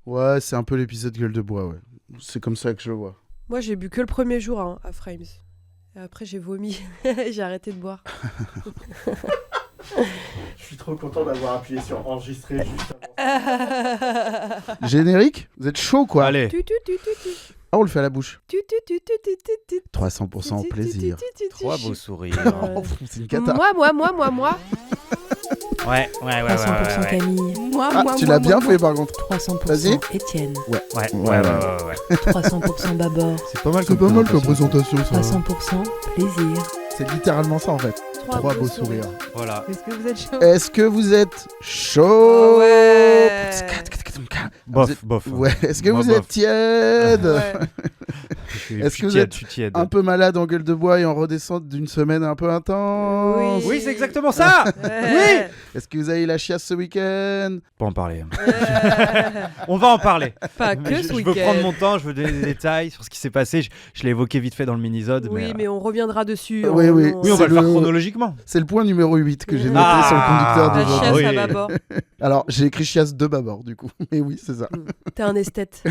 Ouais, c'est un peu l'épisode Gueule de Bois, ouais. C'est comme ça que je le vois. Moi, j'ai bu que le premier jour à Frames. Et après, j'ai vomi. J'ai arrêté de boire. Je suis trop content d'avoir appuyé sur enregistrer juste avant. Générique ? Vous êtes chaud, quoi. Allez. Ah, on le fait à la bouche. 300% plaisir. 3 beaux sourires. C'est une cata. Moi. Ouais. 300% Camille. Tu l'as bien fait, par contre. 300% Étienne. Ouais. 300% Babord. C'est pas mal C'est pas mal comme présentation, ça. 300% plaisir. C'est littéralement ça, en fait. 3 beaux sourires. Voilà. Est-ce que vous êtes chaud? Est-ce que vous êtes chaud? Ouais. Bof. Ouais. Est-ce que Moi, vous bof. êtes tiède? Ouais. Est-ce que vous êtes tiède. un peu malade en gueule de bois et en redescente d'une semaine un peu intense? Oui, c'est exactement ça. Ouais. Est-ce que vous avez eu la chiasse ce week-end? Pas en parler. On va en parler. Pas que ce Je veux week-end. prendre mon temps, je veux donner des détails sur ce qui s'est passé. Je l'ai évoqué vite fait dans le mini-sode. Oui, mais on reviendra dessus. Oui, oui. Oui, on va C'est le faire le- chronologiquement. C'est le point numéro 8 que j'ai noté Ah, sur le conducteur La du chiasse jour. oui. à bâbord. Alors, j'ai écrit chiasse de bâbord, du coup. Mais oui, c'est ça. T'es un esthète.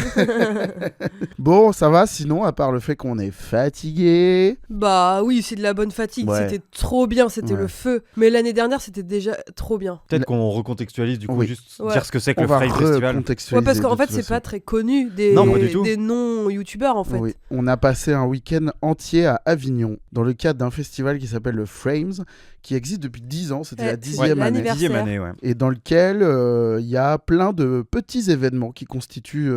Bon, ça va, sinon, à part le fait qu'on est fatigué. Bah oui, c'est de la bonne fatigue. Ouais. C'était trop bien, c'était Ouais. le feu. Mais l'année dernière, c'était déjà trop bien. Peut-être qu'on recontextualise du coup, Oui. juste Ouais. dire ce que c'est que On le va Frame Festival. recontextualiser. Ouais, parce qu'en de fait, toute c'est façon. pas très connu des, Non, pas du tout. des non-youtubeurs en fait. Oui, on a passé un week-end entier à Avignon dans le cadre d'un festival qui s'appelle le Frames, qui existe depuis 10 ans, c'était Ouais, la c'est 10e année. l'anniversaire. 10e année, ouais. Et dans lequel il y a plein de petits événements qui constituent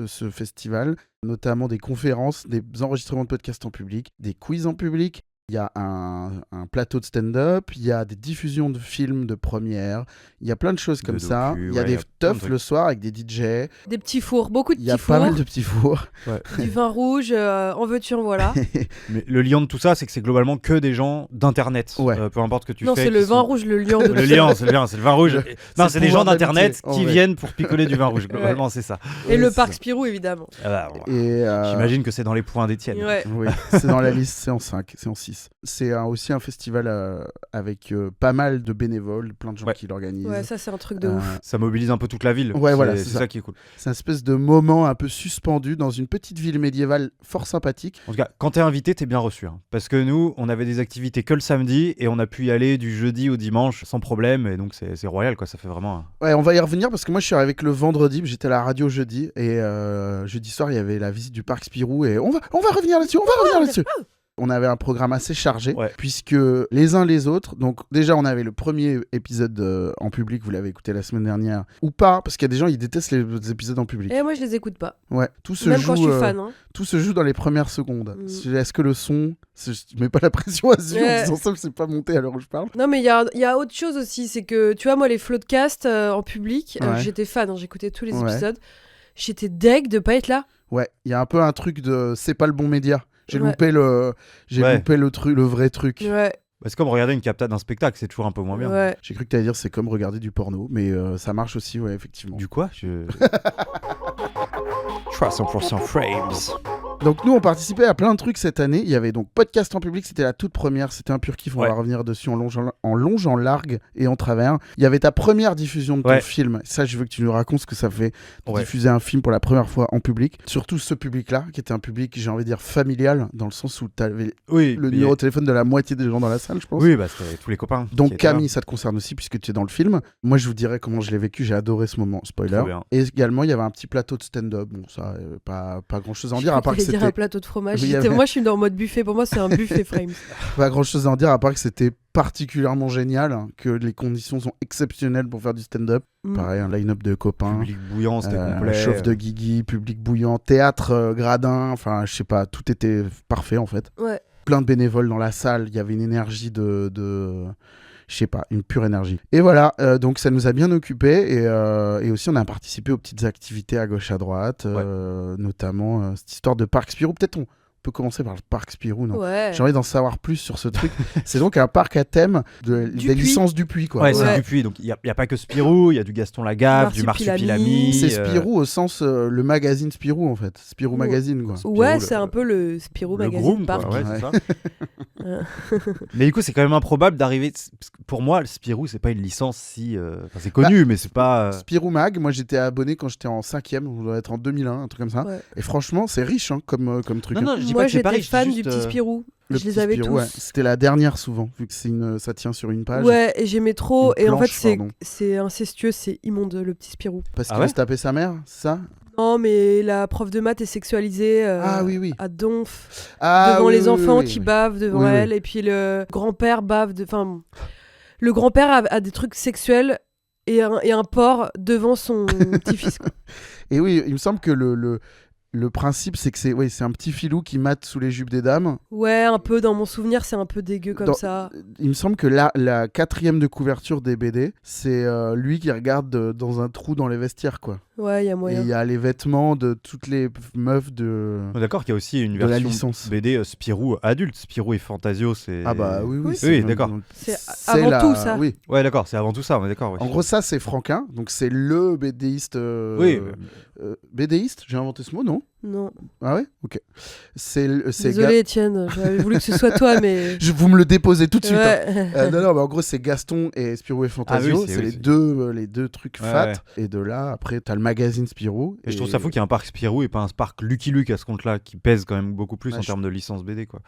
ce festival, notamment des conférences, des enregistrements de podcasts en public, des quiz en public. Il y a un plateau de stand-up, il y a des diffusions de films de première, il y a plein de choses comme De ça. docu, Il y a ouais, des il y a plein de teufs trucs. le soir avec des DJ, Des petits fours, beaucoup de il y a petits pas fours, mal de petits fours. du vin rouge, en veux-tu, en voilà. Mais le lion de tout ça, c'est que c'est globalement que des gens d'internet. Ouais. Peu importe ce que tu Non, fais. c'est le qui vin sont- rouge, le lion de Le lion, c'est le vin rouge. Non, le c'est des gens pouvoir d'internet d'amitié, en qui vrai. viennent pour picoler du vin rouge. Globalement, c'est ça. Et le c'est parc ça. Spirou, évidemment. Ah bah, bon, Et, J'imagine que c'est dans les points d'Étienne. Ouais. Oui, c'est dans la liste, c'est en 5, c'est en 6. C'est aussi un festival avec pas mal de bénévoles, plein de gens Ouais. qui l'organisent. Ouais, ça, c'est un truc de Euh, ouf. Ça mobilise un peu toute la ville. Ouais, voilà, c'est c'est ça. ça. Qui est cool. C'est une espèce de moment un peu suspendu dans une petite ville médiévale fort sympathique. En tout cas, quand t'es invité, t'es bien reçu. Hein. Parce que nous, on avait des activités que le samedi et on a pu y aller du jeudi au dimanche sans problème. Et donc, c'est royal, quoi. Ça fait vraiment. Ouais, on va y revenir parce que moi je suis arrivé que le vendredi, j'étais à la radio jeudi et jeudi soir il y avait la visite du parc Spirou et on va revenir là-dessus, On avait un programme assez chargé, Ouais. puisque les uns les autres, donc déjà on avait le premier épisode en public, vous l'avez écouté la semaine dernière, ou pas, parce qu'il y a des gens ils détestent les épisodes en public. Et moi, je les écoute pas. Ouais, tout se Même joue, quand je suis fan. Hein. tout se joue dans les premières secondes. Mm. Est-ce que le son, je mets pas la pression à Zion Ouais. en disant ça, c'est pas monté à l'heure où je parle. Non, mais il y a autre chose aussi. C'est que, tu vois, moi, les floodcasts en public, Ouais. j'étais fan. Hein, j'écoutais tous les Ouais. épisodes. J'étais deg de pas être là. Ouais, il y a un peu un truc de c'est pas le bon média. J'ai Ouais. loupé le Ouais. le vrai truc. Ouais, C'est comme regarder une capta d'un spectacle, c'est toujours un peu moins bien. ouais. J'ai cru que t'allais dire c'est comme regarder du porno, mais ça marche aussi, ouais, effectivement. Du quoi 300% frames. Donc nous, on participait à plein de trucs cette année. Il y avait donc podcast en public, c'était la toute première, c'était un pur kiff, on Ouais. va revenir dessus en long, en largue et en travers. Il y avait ta première diffusion de ton Ouais. film. Ça, je veux que tu nous racontes ce que ça fait de Ouais. diffuser un film pour la première fois en public. Surtout ce public-là, qui était un public, j'ai envie de dire, familial, dans le sens où t'avais Oui, le mais- numéro de téléphone de la moitié des gens dans la salle, je pense. Oui, bah c'était tous les copains. qui Donc étaient là. Camille, ça te concerne aussi puisque tu es dans le film. Moi, je vous dirai comment je l'ai vécu. J'ai adoré ce moment. Spoiler. Trop bien. Et également, il y avait un petit plateau de stand-up. Bon, ça, pas grand-chose à en dire à part que Je voulais dire c'était un plateau de fromage. Oui, il y avait- Moi, je suis dans le mode buffet. Pour moi, c'est un buffet Frames. pas grand-chose à en dire à part que c'était particulièrement génial, hein, que les conditions sont exceptionnelles pour faire du stand-up. Mm. Pareil, un line-up de copains. Public bouillant, c'était Un complet. chauffe de Guigui, public bouillant, théâtre gradin, enfin je sais pas, tout était parfait en fait. Ouais. Plein de bénévoles dans la salle, il y avait une énergie de je sais pas, une pure énergie. Et voilà, donc ça nous a bien occupés et aussi on a participé aux petites activités à gauche à droite, notamment cette histoire de Parc Spirou. Peut-être on peut commencer par le Parc Spirou, non? Ouais. J'ai envie d'en savoir plus sur ce truc. C'est donc un parc à thème des Dupuis. licences Dupuis, quoi. Ouais, c'est Ouais. Dupuis. Donc, il n'y a pas que Spirou, il y a du Gaston Lagaffe, du Marsupilami. Marsupilami. C'est Spirou au sens le magazine Spirou en fait. Spirou Ouais. Magazine quoi. Ouais, Spirou, c'est un peu le Spirou le Magazine Groom, Park. quoi. Ouais, Ouais. c'est ça. Mais du coup, c'est quand même improbable d'arriver. Parce que pour moi, le Spirou, c'est pas une licence si. Enfin, c'est connu, mais c'est pas. Spirou Mag, moi j'étais abonné quand j'étais en 5e, on doit être en 2001, un truc comme ça. Ouais. Et franchement, c'est riche comme truc. Non, non, je dis Moi, pas que c'est pas j'étais riche. fan c'est du juste, petit Spirou. Le Je les petit avais Spirou, tous. ouais. C'était la dernière souvent, vu que ça tient sur une page. Ouais, et j'aimais trop. Une Et en fait, planche, pardon. c'est incestueux, c'est immonde, le petit Spirou. Parce Ah qu'il ouais va se taper sa mère, c'est ça? Non, mais la prof de maths est sexualisée Ah oui. à donf, Ah, devant oui, les oui, enfants oui, qui oui. bavent devant Oui, oui. elle, et puis le grand-père bave. Enfin, le grand-père a des trucs sexuels et un porc devant son petit-fils. Quoi. Et oui, il me semble que le principe, c'est que c'est un petit filou qui mate sous les jupes des dames. Ouais, un peu, dans mon souvenir, c'est un peu dégueu comme ça. Il me semble que la 4e de couverture des BD, c'est lui qui regarde dans un trou dans les vestiaires, quoi. Ouais, il y a Et moyen. il y a les vêtements de toutes les meufs de... On est d'accord qu'il y a aussi une de la version licence. BD Spirou adulte. Spirou et Fantasio, c'est. Ah bah oui, Oui. Oui, d'accord. C'est avant tout, ça. Oui. Ouais, d'accord, c'est avant tout ça, on est d'accord. Ouais. En gros, ça, c'est Franquin. Donc, c'est le BDiste... Oui. BDiste? J'ai inventé ce mot, non? Non. Ah ouais? Ok. C'est Désolé, Étienne, j'avais voulu que ce soit toi, mais. Vous me le déposez tout de suite. hein. Ouais. Non, mais en gros, c'est Gaston et Spirou et Fantasio. Ah oui, c'est oui, les deux trucs Ouais, fat. ouais. Et de là, après, t'as le magazine Spirou. Et je trouve ça fou qu'il y ait un parc Spirou et pas un parc Lucky Luke à ce compte-là, qui pèse quand même beaucoup plus Ouais, en termes de licence BD, quoi.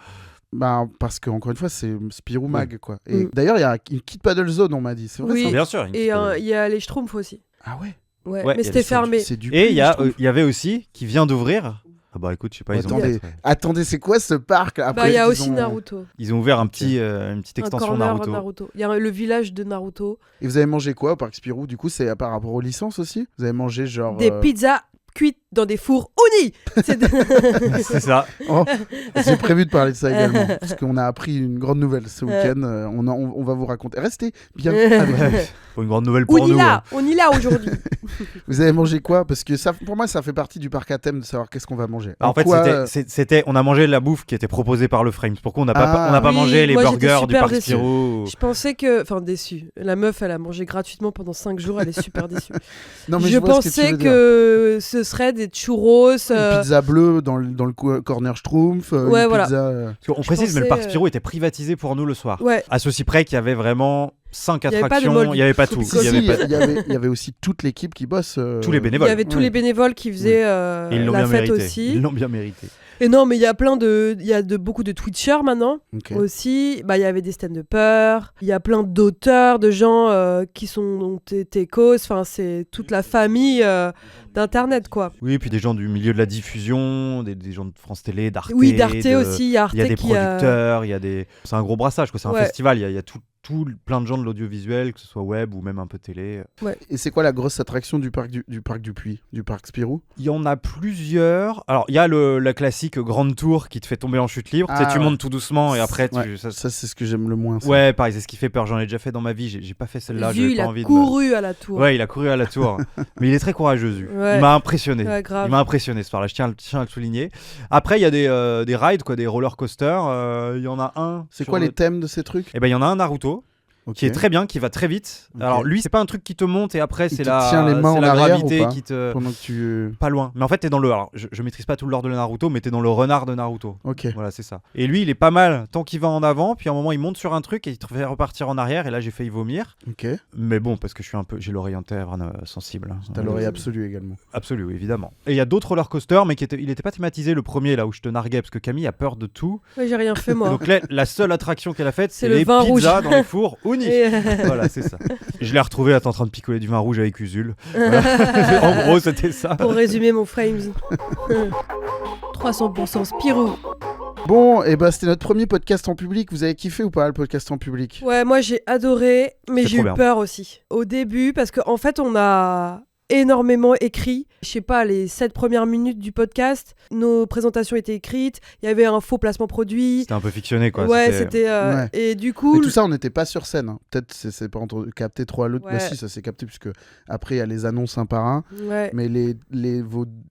Bah, parce qu'encore une fois, c'est Spirou Mag, quoi. Et Mm. d'ailleurs, il y a une Kid Paddle Zone, on m'a dit. C'est vrai Oui. ça? Bien sûr. Et il y a les Schtroumpfs aussi. Ah ouais? Ouais, Ouais, il y mais a c'était les fermé. C'est du Et prix, il je trouve. y avait aussi, qui vient d'ouvrir. Ah bah écoute, je sais pas, ils ont, Attendez, attendez, c'est quoi ce parc? Après, Bah, il y a ils aussi ont- Naruto. ils ont ouvert une petite Un extension corner Naruto. Il y a le village de Naruto. Et vous avez mangé quoi au parc Spirou? Du coup, c'est par rapport aux licences aussi? Vous avez mangé genre... Des pizzas cuites dans des fours unis. C'est C'est ça. Oh, j'ai prévu de parler de ça également, parce qu'on a appris une grande nouvelle ce week-end. On va vous raconter. Restez bien avec nous. Pour une grande nouvelle pour nous. hein. On y là aujourd'hui. Vous avez mangé quoi? Parce que ça, pour moi, ça fait partie du parc à thème de savoir qu'est-ce qu'on va manger. En fait, quoi, on a mangé la bouffe qui était proposée par le Frames. Pourquoi on n'a pas, Ah. on n'a pas Oui, mangé les moi, j'étais burgers du super parc déçue. Spirou? Je pensais que. Enfin, déçue. La meuf, elle a mangé gratuitement pendant 5 jours. Elle est super déçue. Non, mais je vois ce que tu pensais veux dire. que ce serait des churros. Une pizza bleue dans le corner Schtroumpf. Ouais, une voilà. pizza, Parce qu'on Je précise, mais le parc pensais, Spirou était privatisé pour nous le soir. Ouais. À ceci près qu'il y avait vraiment 5 Il y avait pas de attractions, Moldy. il n'y avait pas tout. Si, Il y avait si, pas- il y avait aussi toute l'équipe qui bosse. Tous les Il bénévoles. y avait tous Ouais. les bénévoles qui faisaient Et ils l'ont la bien fête mérité. aussi. Ils l'ont bien mérité. Et non, mais il y a beaucoup de Twitchers maintenant Ok. aussi. Bah, il y avait des stand-uppers. Il y a plein d'auteurs, de gens qui sont techos. Enfin, c'est toute la famille d'internet, quoi. Oui, puis des gens du milieu de la diffusion, des gens de France Télé, d'Arte. Oui, d'Arte aussi. Il y a Arte Il y a des qui a. producteurs, il y a des. C'est un gros brassage, quoi. C'est un Ouais. festival. Il y a plein de gens de l'audiovisuel, que ce soit web ou même un peu télé. Et c'est quoi la grosse attraction du parc du parc du Puy, du parc Spirou? Il y en a plusieurs. Alors, il y a la classique grande tour qui te fait tomber en chute libre. Ah, Tu sais, tu ouais. montes tout doucement et après, Ouais, ça, c'est ce que j'aime le moins. ça. Ouais, pareil, c'est ce qui fait peur. J'en ai déjà fait dans ma vie. J'ai pas fait celle-là. Vu, J'avais il pas a envie couru à la tour. Ouais, il a couru à la tour. Mais il est très courageux, Zu. Ouais. Il m'a impressionné. Ouais, grave. Il m'a impressionné ce soir-là. Je tiens à le souligner. Après, il y a des rides, quoi, des roller coasters. Il y en a un. C'est sur quoi le- les thèmes de ces trucs? Eh ben, il y en a un Naruto. Ok. Qui est très bien, qui va très vite. Ok. Alors lui, c'est pas un truc qui te monte et après Il c'est te la, tient les mains c'est en la arrière gravité ou pas qui te Pendant que tu... pas loin. Mais en fait, t'es dans le. Alors, je maîtrise pas tout le lore de Naruto, mais t'es dans le renard de Naruto. Ok. Voilà, c'est ça. Et lui, il est pas mal tant qu'il va en avant, puis à un moment, il monte sur un truc et il te fait repartir en arrière. Et là, j'ai failli vomir. Ok. Mais bon, parce que j'ai l'oreille interne sensible. T'as l'oreille absolue également. Absolu, oui, évidemment. Et il y a d'autres roller coasters, mais il était pas thématisé le premier là où je te narguais, parce que Camille a peur de tout. Ouais, j'ai rien fait, moi. Donc là, la seule attraction qu'elle a faite, C'est c'est le les vin pizzas rouge. dans les fours Uni. Et- Voilà, c'est ça. Je l'ai retrouvé, là, t'es en train de picoler du vin rouge avec Usul. Voilà. En gros, c'était ça. Pour résumer mon Frames. 300% Spirou. Bon, et bah c'était notre premier podcast en public. Vous avez kiffé ou pas le podcast en public? Ouais, moi j'ai adoré, mais C'est j'ai trop eu bien. peur aussi. Au début, parce qu'en fait, on a énormément écrit. Je sais pas, les 7 premières minutes du podcast, nos présentations étaient écrites. Il y avait un faux placement produit. C'était un peu fictionné, quoi. Ouais, c'était. Ouais. Et du coup. Mais tout ça, on n'était pas sur scène. hein. Peut-être c'est pas capté trop à l'autre. Ouais. Bah si, ça s'est capté puisque après il y a les annonces un par un. Ouais. Mais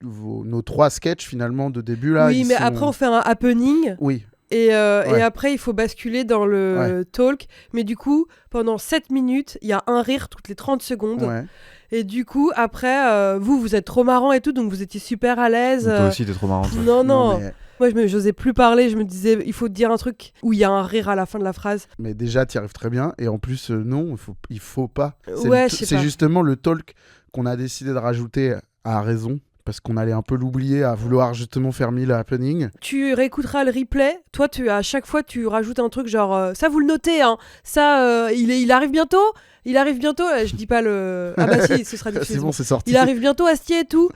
nos 3 sketchs finalement de début là. Oui, ils mais sont- après, on fait un happening. Oui. Et Ouais. après, il faut basculer dans le talk. Mais du coup, pendant 7 minutes, il y a un rire toutes les 30 secondes. Ouais. Et du coup, après, vous êtes trop marrant et tout, donc vous étiez super à l'aise. Toi aussi, t'es trop marrant. Non, non. mais Moi, j'osais plus parler. Je me disais, il faut dire un truc où il y a un rire à la fin de la phrase. Mais déjà, tu y arrives très bien. Et en plus, non, il faut pas. Ouais, je sais C'est pas. justement le talk qu'on a décidé de rajouter à raison. Parce qu'on allait un peu l'oublier à vouloir justement faire 1000 happenings. Tu réécouteras le replay. Toi, à chaque fois, tu rajoutes un truc genre ça, vous le notez, hein. Ça, il arrive bientôt. Il arrive bientôt. Je dis pas le. Ah bah si, ce sera diffusé. C'est bon, c'est sorti. Il arrive bientôt, Astier et tout.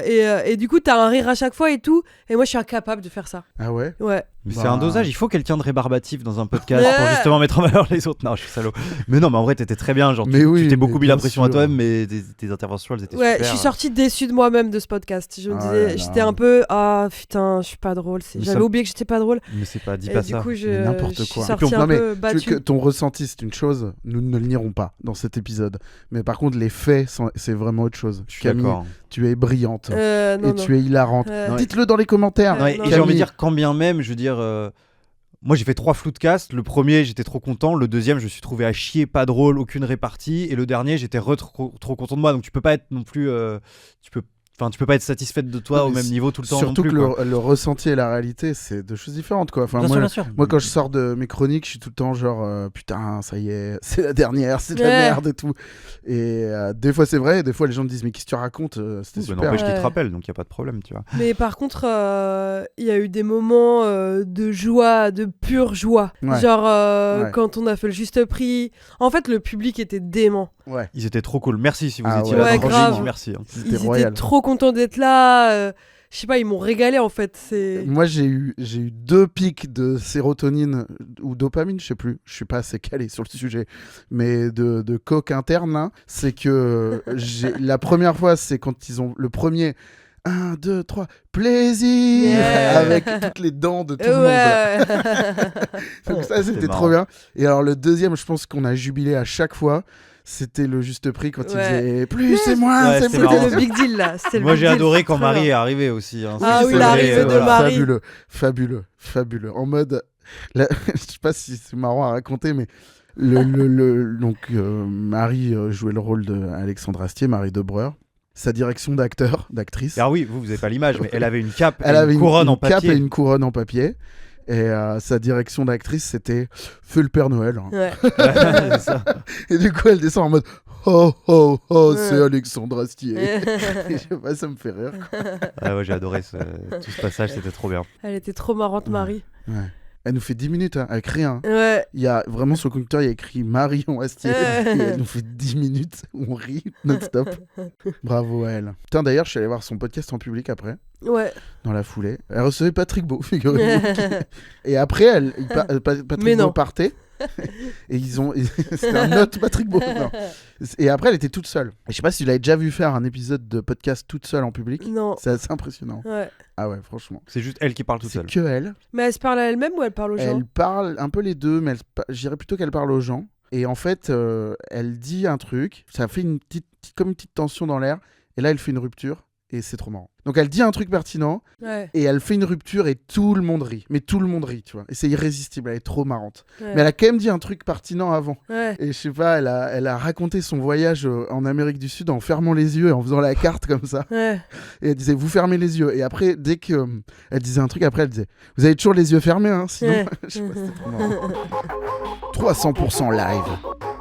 Et du coup, t'as un rire à chaque fois et tout. Et moi, je suis incapable de faire ça. Ah ouais. Ouais. Mais Bah. c'est un dosage, il faut quelqu'un de rébarbatif dans un podcast Ouais. pour justement mettre en valeur les autres. Non, je suis salaud. Mais non, mais en vrai, t'étais très bien. Genre, Mais oui, tu t'es beaucoup mais mis la bien pression à sûr. toi-même, mais tes interventions, elles étaient Ouais, super. je suis sortie déçue de moi-même de ce podcast. Je me Ah disais, là là. j'étais un peu putain, je suis pas drôle. Mais J'avais ça- oublié que j'étais pas drôle. Mais c'est pas, dis Et pas du ça. coup, Mais je n'importe suis quoi. sortie Non, un mais peu Tu veux battue. que ton ressenti, c'est une chose, nous ne le nierons pas dans cet épisode. Mais par contre, les faits, c'est vraiment autre chose. Je suis Camille, d'accord. tu es brillante Non, et non. tu es hilarante. Ouais. Dites-le dans les commentaires. Non, et non, j'ai envie de Camille. dire, quand bien même, je veux dire, moi j'ai fait 3 floodcasts. Le premier, j'étais trop content. Le deuxième, je me suis trouvé à chier, pas drôle, aucune répartie. Et le dernier, j'étais trop content de moi. Donc tu peux pas être non plus. Tu peux pas être satisfaite de toi Non, au mais même niveau tout le temps. Surtout non plus, que quoi. le ressenti et la réalité, c'est deux choses différentes, quoi. Enfin, Bien moi, sûr. moi, quand je sors de mes chroniques, je suis tout le temps genre putain, ça y est, c'est la dernière, c'est de la Ouais. merde et tout. Et des fois, c'est vrai, et des fois, les gens me disent mais qu'est-ce que tu racontes C'était Bah, super. n'empêche qu'ils te Ouais. rappellent, donc il y a pas de problème, tu vois. Mais par contre, il y a eu des moments de joie, de pure joie. Ouais. Genre Ouais. quand on a fait le juste prix. En fait, le public était dément. Ouais. Ils étaient trop cool. Merci si vous Ah étiez ouais. là. Ouais, dans le grave. film, merci. hein. C'était Ils royal. étaient trop contents d'être là. Je sais pas, ils m'ont régalé en fait. Moi, j'ai eu 2 pics de sérotonine ou dopamine, je sais plus. Je suis pas assez calé sur le sujet, mais de coke interne. Là, c'est que la première fois, c'est quand ils ont le premier 1, 2, 3, plaisir Yeah. avec toutes les dents de tout le monde. là. Donc ça, c'était marrant. trop bien. Et alors le deuxième, je pense qu'on a jubilé à chaque fois. C'était le juste prix quand il Ouais. faisait plus c'est moins, Ouais, c'est c'était plus. marrant. C'était le big deal là. C'était le Moi big j'ai deal, adoré c'était quand très Marie bien. est arrivée aussi. hein. Ah C'est oui, vrai, l'arrivée de voilà. Marie. Fabuleux. En mode, je sais pas si c'est marrant à raconter, mais donc Marie jouait le rôle de Alexandre Astier, Marie Debreur. Sa direction d'actrice. Ah oui, vous avez pas l'image, mais elle avait une cape, Elle et avait une couronne en cape papier. et une couronne en papier. Et sa direction d'actrice, c'était Feu le Père Noël. Ouais. Ouais, c'est ça. Et du coup, elle descend en mode oh, Ouais. c'est Alexandre Astier. Et je sais pas, ça me fait rire. Ah ouais, j'ai adoré tout ce passage, c'était trop bien. Elle était trop marrante, Marie. Ouais. Elle nous fait 10 minutes hein, avec rien. Ouais. Il y a vraiment sur le conducteur, il y a écrit Marion Astier. Ouais. Et elle nous fait 10 minutes où on rit non-stop. Bravo à elle. Putain, d'ailleurs, je suis allé voir son podcast en public après, Ouais. dans la foulée. Elle recevait Patrick Beau, figurez-vous. Et après, Patrick Mais Beau non. partait. Et c'était un autre Patrick Beau. Non. Et après, elle était toute seule. Et je sais pas si tu l'avais déjà vu faire un épisode de podcast toute seule en public. Non. C'est assez impressionnant. Ouais. Ah ouais, franchement. C'est juste elle qui parle toute C'est seule. que elle. Mais elle se parle à elle-même ou elle parle aux gens? Elle parle un peu les deux, mais je dirais plutôt qu'elle parle aux gens. Et en fait, elle dit un truc, ça fait comme une petite tension dans l'air. Et là, elle fait une rupture. Et c'est trop marrant. Donc elle dit un truc pertinent Ouais. et elle fait une rupture et tout le monde rit. Mais tout le monde rit, tu vois. Et c'est irrésistible, elle est trop marrante. Ouais. Mais elle a quand même dit un truc pertinent avant. Ouais. Et je sais pas, elle a raconté son voyage en Amérique du Sud en fermant les yeux et en faisant la carte comme ça. Ouais. Et elle disait, vous fermez les yeux. Et après, dès que elle disait un truc, après elle disait, vous avez toujours les yeux fermés, hein, sinon... Ouais. Je sais pas, c'était trop marrant. 300% live.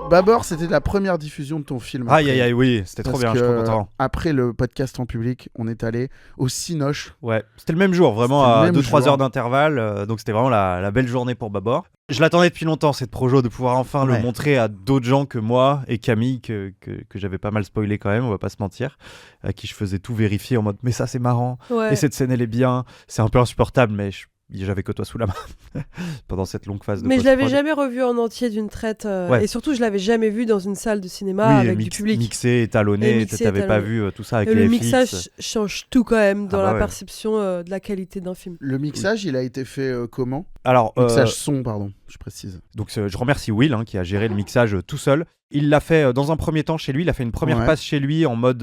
Babor, c'était la première diffusion de ton film. Aïe après. aïe aïe, oui, c'était trop Parce bien, je suis que, trop content. Après le podcast en public, on est allé au Cinoche. Ouais, c'était le même jour, vraiment C'était le à même 2-3 jour. heures d'intervalle. Donc c'était vraiment la belle journée pour Babor. Je l'attendais depuis longtemps, cette projo, de pouvoir enfin Ouais. le montrer à d'autres gens que moi et Camille, que j'avais pas mal spoilé quand même, on va pas se mentir, à qui je faisais tout vérifier en mode mais ça c'est marrant, Ouais. et cette scène elle est bien, c'est un peu insupportable, mais j'avais que toi sous la main pendant cette longue phase de Mais je l'avais post-prod. jamais revu en entier d'une traite. Ouais. Et surtout, je l'avais jamais vu dans une salle de cinéma Oui, avec du public. mixé, étalonné, Et mixé, t'avais pas étalonné. vu tout ça avec Et les le FX. mixage change tout quand même dans Ah bah la ouais. perception de la qualité d'un film. Le mixage, il a été fait comment Alors, Mixage son, pardon, je précise. donc je remercie Will hein, qui a géré le mixage tout seul. Il l'a fait dans un premier temps chez lui, il a fait une première Ouais. passe chez lui en mode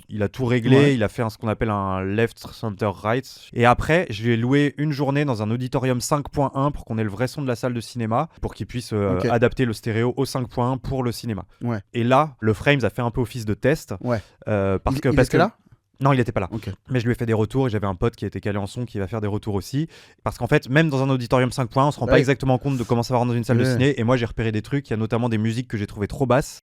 il a tout réglé, Ouais. il a fait ce qu'on appelle un left center right, et après je lui ai loué une journée dans un auditorium 5.1 pour qu'on ait le vrai son de la salle de cinéma, pour qu'il puisse Ok. adapter le stéréo au 5.1 pour le cinéma. Ouais. Et là le Frames a fait un peu office de test Ouais. parce Il que était là Non, il était pas là. Ok. Mais je lui ai fait des retours et j'avais un pote qui était calé en son qui va faire des retours aussi. Parce qu'en fait, même dans un auditorium 5.1, on se rend pas Ouais. exactement compte de comment ça va rendre dans une salle de Ouais. ciné. Et moi, j'ai repéré des trucs. Il y a notamment des musiques que j'ai trouvées trop basses.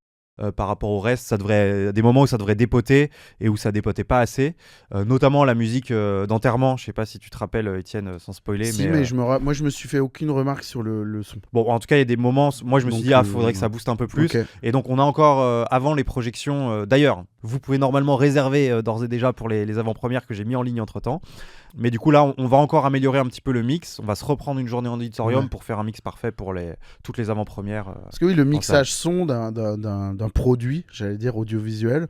Par rapport au reste, ça devrait des moments où ça devrait dépoter et où ça dépotait pas assez, notamment la musique d'enterrement. Je sais pas si tu te rappelles, Étienne, sans spoiler, Si, mais moi je me suis fait aucune remarque sur le son. bon, en tout cas, il y a des moments. Moi, je me suis Donc, dit, faudrait que ça booste un peu plus. Ok. Et donc, on a encore avant les projections. D'ailleurs, vous pouvez normalement réserver d'ores et déjà pour les avant-premières que j'ai mis en ligne entre temps. Mais du coup, là, on va encore améliorer un petit peu le mix. On va se reprendre une journée en auditorium Ouais. pour faire un mix parfait pour toutes les avant-premières. Parce que oui, le mixage son d'un produit, j'allais dire audiovisuel,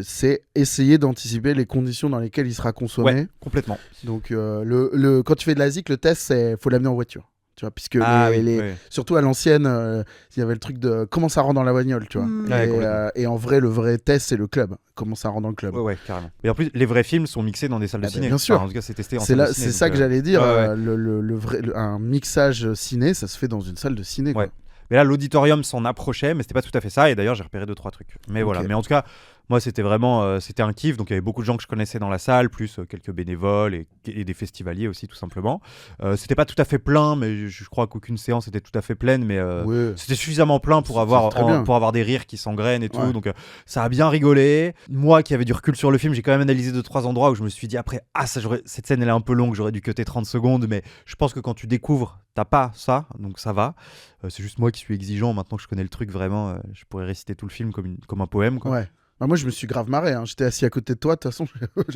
c'est essayer d'anticiper les conditions dans lesquelles il sera consommé. Ouais, complètement. Donc, quand tu fais de la zik, le test, c'est faut l'amener en voiture. Tu vois, puisque Oui. surtout à l'ancienne, il y avait le truc de comment ça rend dans la bagnole, tu vois. Ouais, complètement. Et en vrai, le vrai test, c'est le club. Comment ça rend dans le club. Ouais, carrément. Et en plus, les vrais films sont mixés dans des salles de Ah bah, ciné. bien sûr. Enfin, en tout cas, c'est testé en C'est salle là, de ciné. c'est ça donc, que j'allais dire. ouais. Un mixage ciné, ça se fait dans une salle de ciné. Quoi. Ouais. Mais là, l'auditorium s'en approchait, mais c'était pas tout à fait ça. Et d'ailleurs, j'ai repéré 2-3 trucs. Mais voilà. Mais en tout cas, moi, c'était vraiment c'était un kiff. Donc, il y avait beaucoup de gens que je connaissais dans la salle, plus quelques bénévoles et des festivaliers aussi, tout simplement. C'était pas tout à fait plein, mais je crois qu'aucune séance était tout à fait pleine. Mais Ouais. c'était suffisamment plein pour C'est très bien. pour avoir des rires qui s'engrainent et tout. Ouais. Donc, ça a bien rigolé. Moi, qui avais du recul sur le film, j'ai quand même analysé 2-3 endroits où je me suis dit après, cette scène, elle est un peu longue, j'aurais dû cutter 30 secondes. Mais je pense que quand tu découvres, t'as pas ça, donc ça va. C'est juste moi qui suis exigeant. Maintenant que je connais le truc vraiment, je pourrais réciter tout le film comme un poème, quoi. Ouais. Bah, moi, je me suis grave marré. Hein. J'étais assis à côté de toi, de toute façon.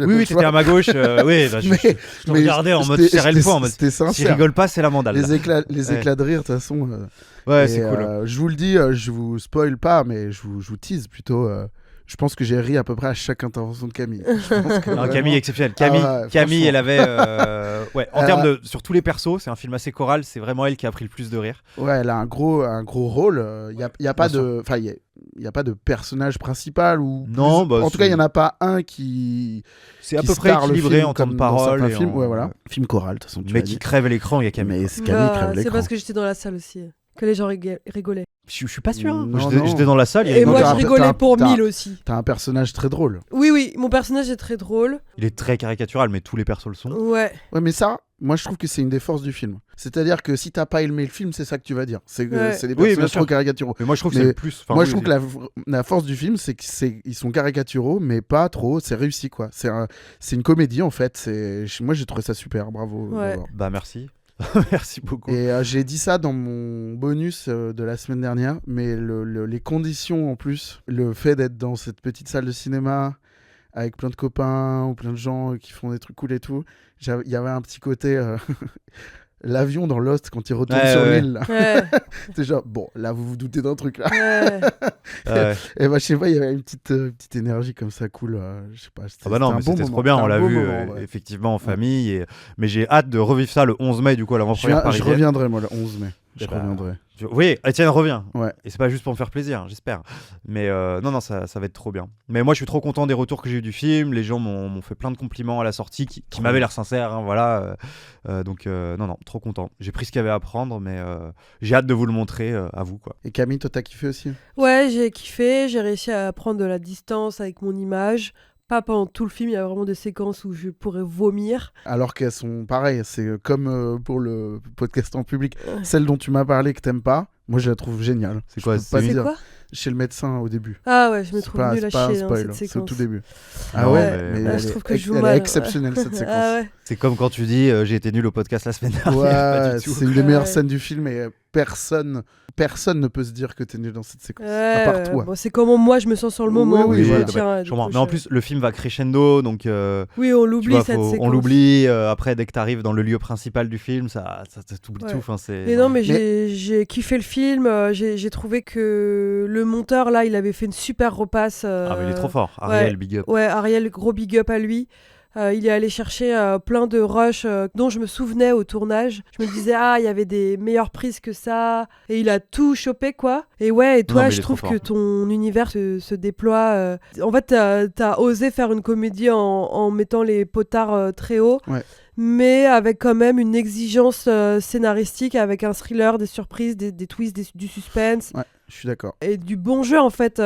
Oui, t'étais à ma gauche. Oui, bah, je te regardais en mode serrer le poing. En mode, C'était si je sincère. rigole pas, c'est la mandale. Les éclats de rire, de toute façon. Ouais, Et, c'est cool. je vous le dis, je vous spoil pas, mais je vous tease plutôt. Je pense que j'ai ri à peu près à chaque intervention de Camille. Je pense que Non, vraiment- Camille est exceptionnelle. ouais, Camille, franchement. elle avait. En termes de. Sur tous les persos, c'est un film assez choral. C'est vraiment elle qui a pris le plus de rire. Ouais, elle a un gros rôle. Il y a pas Bien de, enfin, il y a pas de personnage principal ou. Non, bah, en tout cas, il y en a pas un qui. C'est à qui peu près star le équilibré film en temps comme de dans parole. certains et films. en- Ouais, voilà. Film choral, de toute façon. Tu Mais l'as qui dit. crève l'écran, il y a Camille. Mais quoi. c'est Camille crève C'est l'écran. parce que j'étais dans la salle aussi. Que les gens rigolaient. Je suis pas sûr. Non, J'étais non. j'étais dans la salle. il Et moi, t'as je un- rigolais t'as- pour t'as- 1000 aussi. T'as un personnage très drôle. Oui, mon personnage est très drôle. Il est très caricatural, mais tous les persos le sont. Ouais. Ouais, mais ça, moi, je trouve que c'est une des forces du film. C'est-à-dire que si t'as pas aimé le film, c'est ça que tu vas dire. C'est que Ouais. c'est des Oui, bien personnages sûr. trop caricaturaux. Mais moi, je trouve que Mais c'est le plus. Enfin, Moi, oui, je trouve que la force du film, c'est qu'ils sont caricaturaux, mais pas trop. C'est réussi, quoi. C'est une comédie, en fait. Moi, j'ai trouvé ça super. Bravo. Ouais. Bravo. Bah, merci. Merci beaucoup. Et j'ai dit ça dans mon bonus de la semaine dernière, mais les conditions en plus, le fait d'être dans cette petite salle de cinéma avec plein de copains ou plein de gens qui font des trucs cool et tout, il y avait un petit côté l'avion dans Lost quand il retourne Ouais, sur ouais. l'île. là. Ouais. C'est genre, bon, là vous vous doutez d'un truc là. Ouais. Ouais. Et bah je sais pas, il y avait une petite énergie comme ça cool. Je sais pas. Ah bah non, mais c'était trop bien, on l'a vu effectivement en famille. Mais j'ai hâte de revivre ça le 11 mai, du coup, à l'avant-première Je parisienne. reviendrai moi le 11 mai. Je Eh bah, reviendrai. Oui, Étienne revient. Ouais. Et c'est pas juste pour me faire plaisir, j'espère. Mais non, ça va être trop bien. Mais moi, je suis trop content des retours que j'ai eu du film. Les gens m'ont fait plein de compliments à la sortie qui m'avaient l'air sincères. Hein, voilà. Donc, non, trop content. J'ai pris ce qu'il y avait à prendre, mais j'ai hâte de vous le montrer à vous, quoi. Et Camille, toi t'as kiffé aussi? Ouais, j'ai kiffé. J'ai réussi à prendre de la distance avec mon image. Pas pendant tout le film, il y a vraiment des séquences où je pourrais vomir. Alors qu'elles sont pareilles, c'est comme pour le podcast en public. Celle dont tu m'as parlé que t'aimes pas, moi je la trouve géniale. C'est quoi, Je peux pas c'est te C'est dire. quoi? Chez le médecin au début. Ah ouais, je me C'est trouve pas, nulle à c'est pas un chier dans spoil, cette c'est au séquence. tout début. Ah Ah ouais, ouais, mais je elle, trouve que je joue elle mal. est exceptionnelle cette séquence. Ah ouais. C'est comme quand tu dis j'ai été nul au podcast la semaine dernière. Pas Ouais, du tout. c'est une des meilleures Ouais. scènes du film et personne ne peut se dire que t'es nul dans cette séquence. Ouais, à part toi. bon, c'est comment moi je me sens sur le moment. Oui, que je voilà. tiens, Je comprends. du Mais en coup, plus, le film va crescendo, donc oui, on tu l'oublie vois, cette séquence. on l'oublie. Après, dès que tu arrives dans le lieu principal du film, ça t'oublie Ouais. tout. Enfin, c'est. Mais non, mais j'ai kiffé le film. J'ai trouvé que le monteur là, il avait fait une super repasse. Ah, mais il est trop fort. Ariel, big up. Ouais, Ariel, gros big up à lui. Il est allé chercher plein de rushs dont je me souvenais au tournage. Je me disais, il y avait des meilleures prises que ça. Et il a tout chopé, quoi. Et ouais, et toi, Non, mais il je est trop trouve que fort. ton univers se déploie. En fait, t'as osé faire une comédie en mettant les potards très haut. Ouais. mais avec quand même une exigence scénaristique, avec un thriller, des surprises, des twists, du suspense. Ouais, je suis d'accord. Et du bon jeu en fait.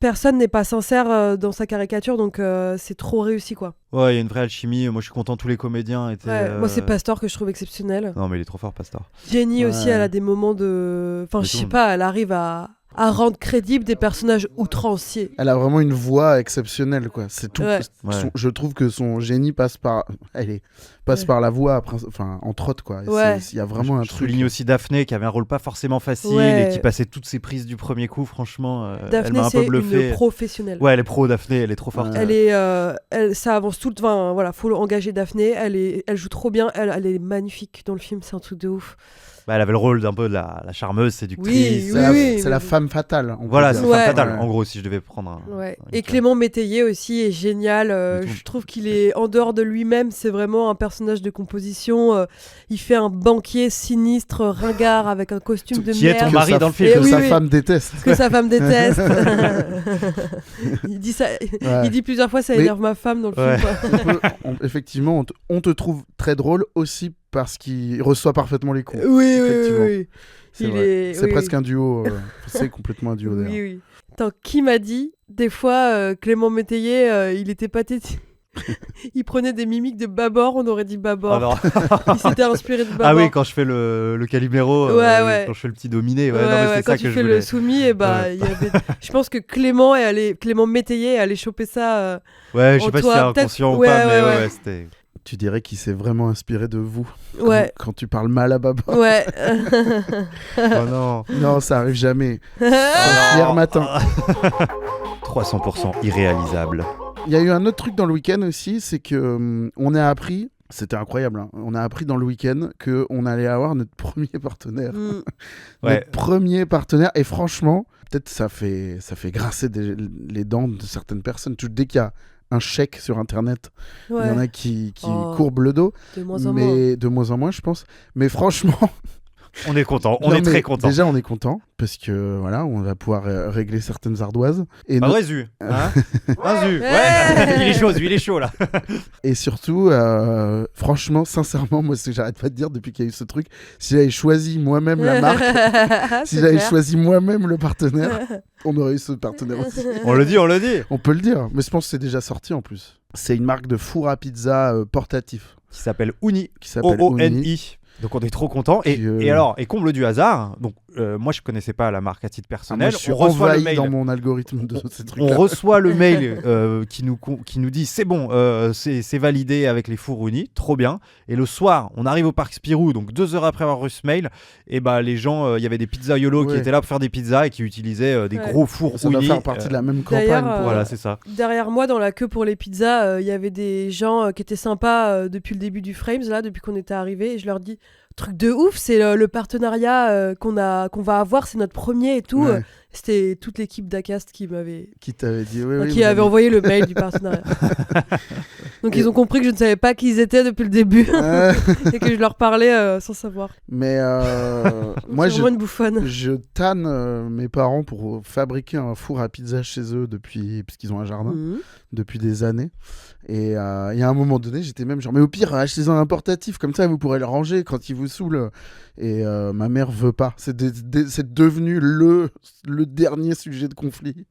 Personne n'est pas sincère dans sa caricature, donc c'est trop réussi quoi. Ouais, il y a une vraie alchimie. Moi, je suis content, tous les comédiens étaient. Ouais, moi c'est Pastor que je trouve exceptionnel. Non, mais il est trop fort, Pastor. Jenny aussi, Ouais. elle a des moments de. Enfin, Mais je tout sais le monde. pas, elle arrive à rendre crédibles des personnages outranciers. Elle a vraiment une voix exceptionnelle, quoi. C'est tout. Ouais. Ouais. Je trouve que son génie passe par par la voix, enfin, entre autres, quoi. Et Ouais. il y a vraiment un Je truc. souligne aussi Daphné qui avait un rôle pas forcément facile Ouais. et qui passait toutes ses prises du premier coup. Franchement, elle Daphné, m'a un peu c'est bluffé. une professionnelle. Ouais, elle est pro, Daphné, elle est trop forte. Ouais. Ça avance tout le temps. Enfin, voilà, faut engager Daphné. Elle joue trop bien. Elle est magnifique dans le film. C'est un truc de ouf. Bah, elle avait le rôle d'un peu de la charmeuse séductrice. C'est oui, la oui. femme fatale. on peut Voilà, dire. c'est Ouais. femme fatale. Ouais. En gros, si je devais prendre un. Ouais. une Et carte. Clément Métayer aussi est génial. Mais tout- Je trouve qu'il est en dehors de lui-même. C'est vraiment un personnage de composition. Il fait un banquier sinistre, ringard, avec un costume de Qui est ton merde. mari sa- dans le Et film. Que oui, sa oui. femme déteste. Que sa femme déteste. Il dit ça. Ouais. Il dit plusieurs fois ça Mais- énerve ma femme dans le Ouais. film. Effectivement, on te trouve très drôle aussi parce qu'il reçoit parfaitement les coups. Oui, oui, oui, Effectivement. oui. C'est Il vrai. est- C'est oui, presque oui. un duo. C'est complètement un duo Oui, d'ailleurs. oui. Attends, qui m'a dit des fois Clément Métayer, il était pathétique. Il prenait des mimiques de Babor, on aurait dit Babor. Ah, non. Il s'était inspiré de Babor. Ah oui, quand je fais le Calimero, Ouais. quand je fais le petit dominé, Ouais, non, mais ouais, c'est quand ça tu que je fais voulais. le soumis, et bah, Ouais. il y avait... je pense que Clément Métayer est allé choper ça. Ouais, je sais en pas si toi, c'est peut-être- inconscient ou ouais, pas, mais ouais, ouais, ouais. ouais, c'était. Tu dirais qu'il s'est vraiment inspiré de vous Ouais, quand tu parles mal à Baba. ouais. Oh non. Non, ça arrive jamais. Sauf Oh hier non. matin. 300% irréalisable. Il y a eu un autre truc dans le week-end aussi, c'est que on a appris, c'était incroyable, hein, on a appris dans le week-end qu'on allait avoir notre premier partenaire. Mm. Ouais. Notre premier partenaire. Et franchement, peut-être ça fait grincer les dents de certaines personnes. Dès qu'il y a un chèque sur Internet, il y en Ouais. a qui Oh. courbent le dos. De moins en moins. Mais de moins en moins, je pense. Mais franchement, On est content, on non, est mais très content. Déjà, on est content parce que voilà, on va pouvoir régler certaines ardoises. Et, Un no- vrai Zu. Hein Un Zu. Ouais. Ouais. Il est chaud, Zu, il est chaud là. et surtout, franchement, sincèrement, moi, ce que j'arrête pas de dire depuis qu'il y a eu ce truc, si j'avais choisi moi-même la marque, si C'est j'avais clair. choisi moi-même le partenaire, on aurait eu ce partenaire aussi. On le dit, on le dit. On peut le dire, mais je pense que c'est déjà sorti en plus. C'est une marque de four à pizza portatif Qui s'appelle Uni. qui s'appelle Oni. O-O-N-I. Donc on est trop content. Et, Qui, et alors, et comble du hasard, donc moi je connaissais pas la marque à titre Ah, moi, personnel. je suis on reçoit le envahi mail. dans mon algorithme de ces On trucs-là. reçoit le mail qui nous dit c'est bon, c'est validé avec les fours Uni, trop bien. Et le soir, on arrive au parc Spirou, donc 2 heures après avoir reçu ce mail, et bah les gens, il y avait des pizzas YOLO qui Ouais. étaient là pour faire des pizzas et qui utilisaient des Ouais. gros fours Ça doit Uni. faire partie de la même campagne. D'ailleurs, pour- Voilà, c'est ça. Derrière moi, dans la queue pour les pizzas, il y avait des gens qui étaient sympas depuis le début du Frames, là, depuis qu'on était arrivé. Et je leur dis, truc de ouf, c'est le partenariat qu'on va avoir, c'est notre premier et tout. Ouais. C'était toute l'équipe d'Acast qui m'avait... Qui t'avait dit oui, oui, qui vous avait avez- envoyé le mail du partenariat. Donc Et- ils ont compris que je ne savais pas qui ils étaient depuis le début Ouais. et que je leur parlais sans savoir. Mais moi, C'est je, vraiment une bouffonne. je tanne mes parents pour fabriquer un four à pizza chez eux parce qu'ils ont un jardin Mhm. depuis des années. Et il y a un moment donné, j'étais même genre, mais au pire, achetez-en un portatif, comme ça vous pourrez le ranger quand il vous saoule. Et ma mère veut pas. C'est devenu le dernier sujet de conflit.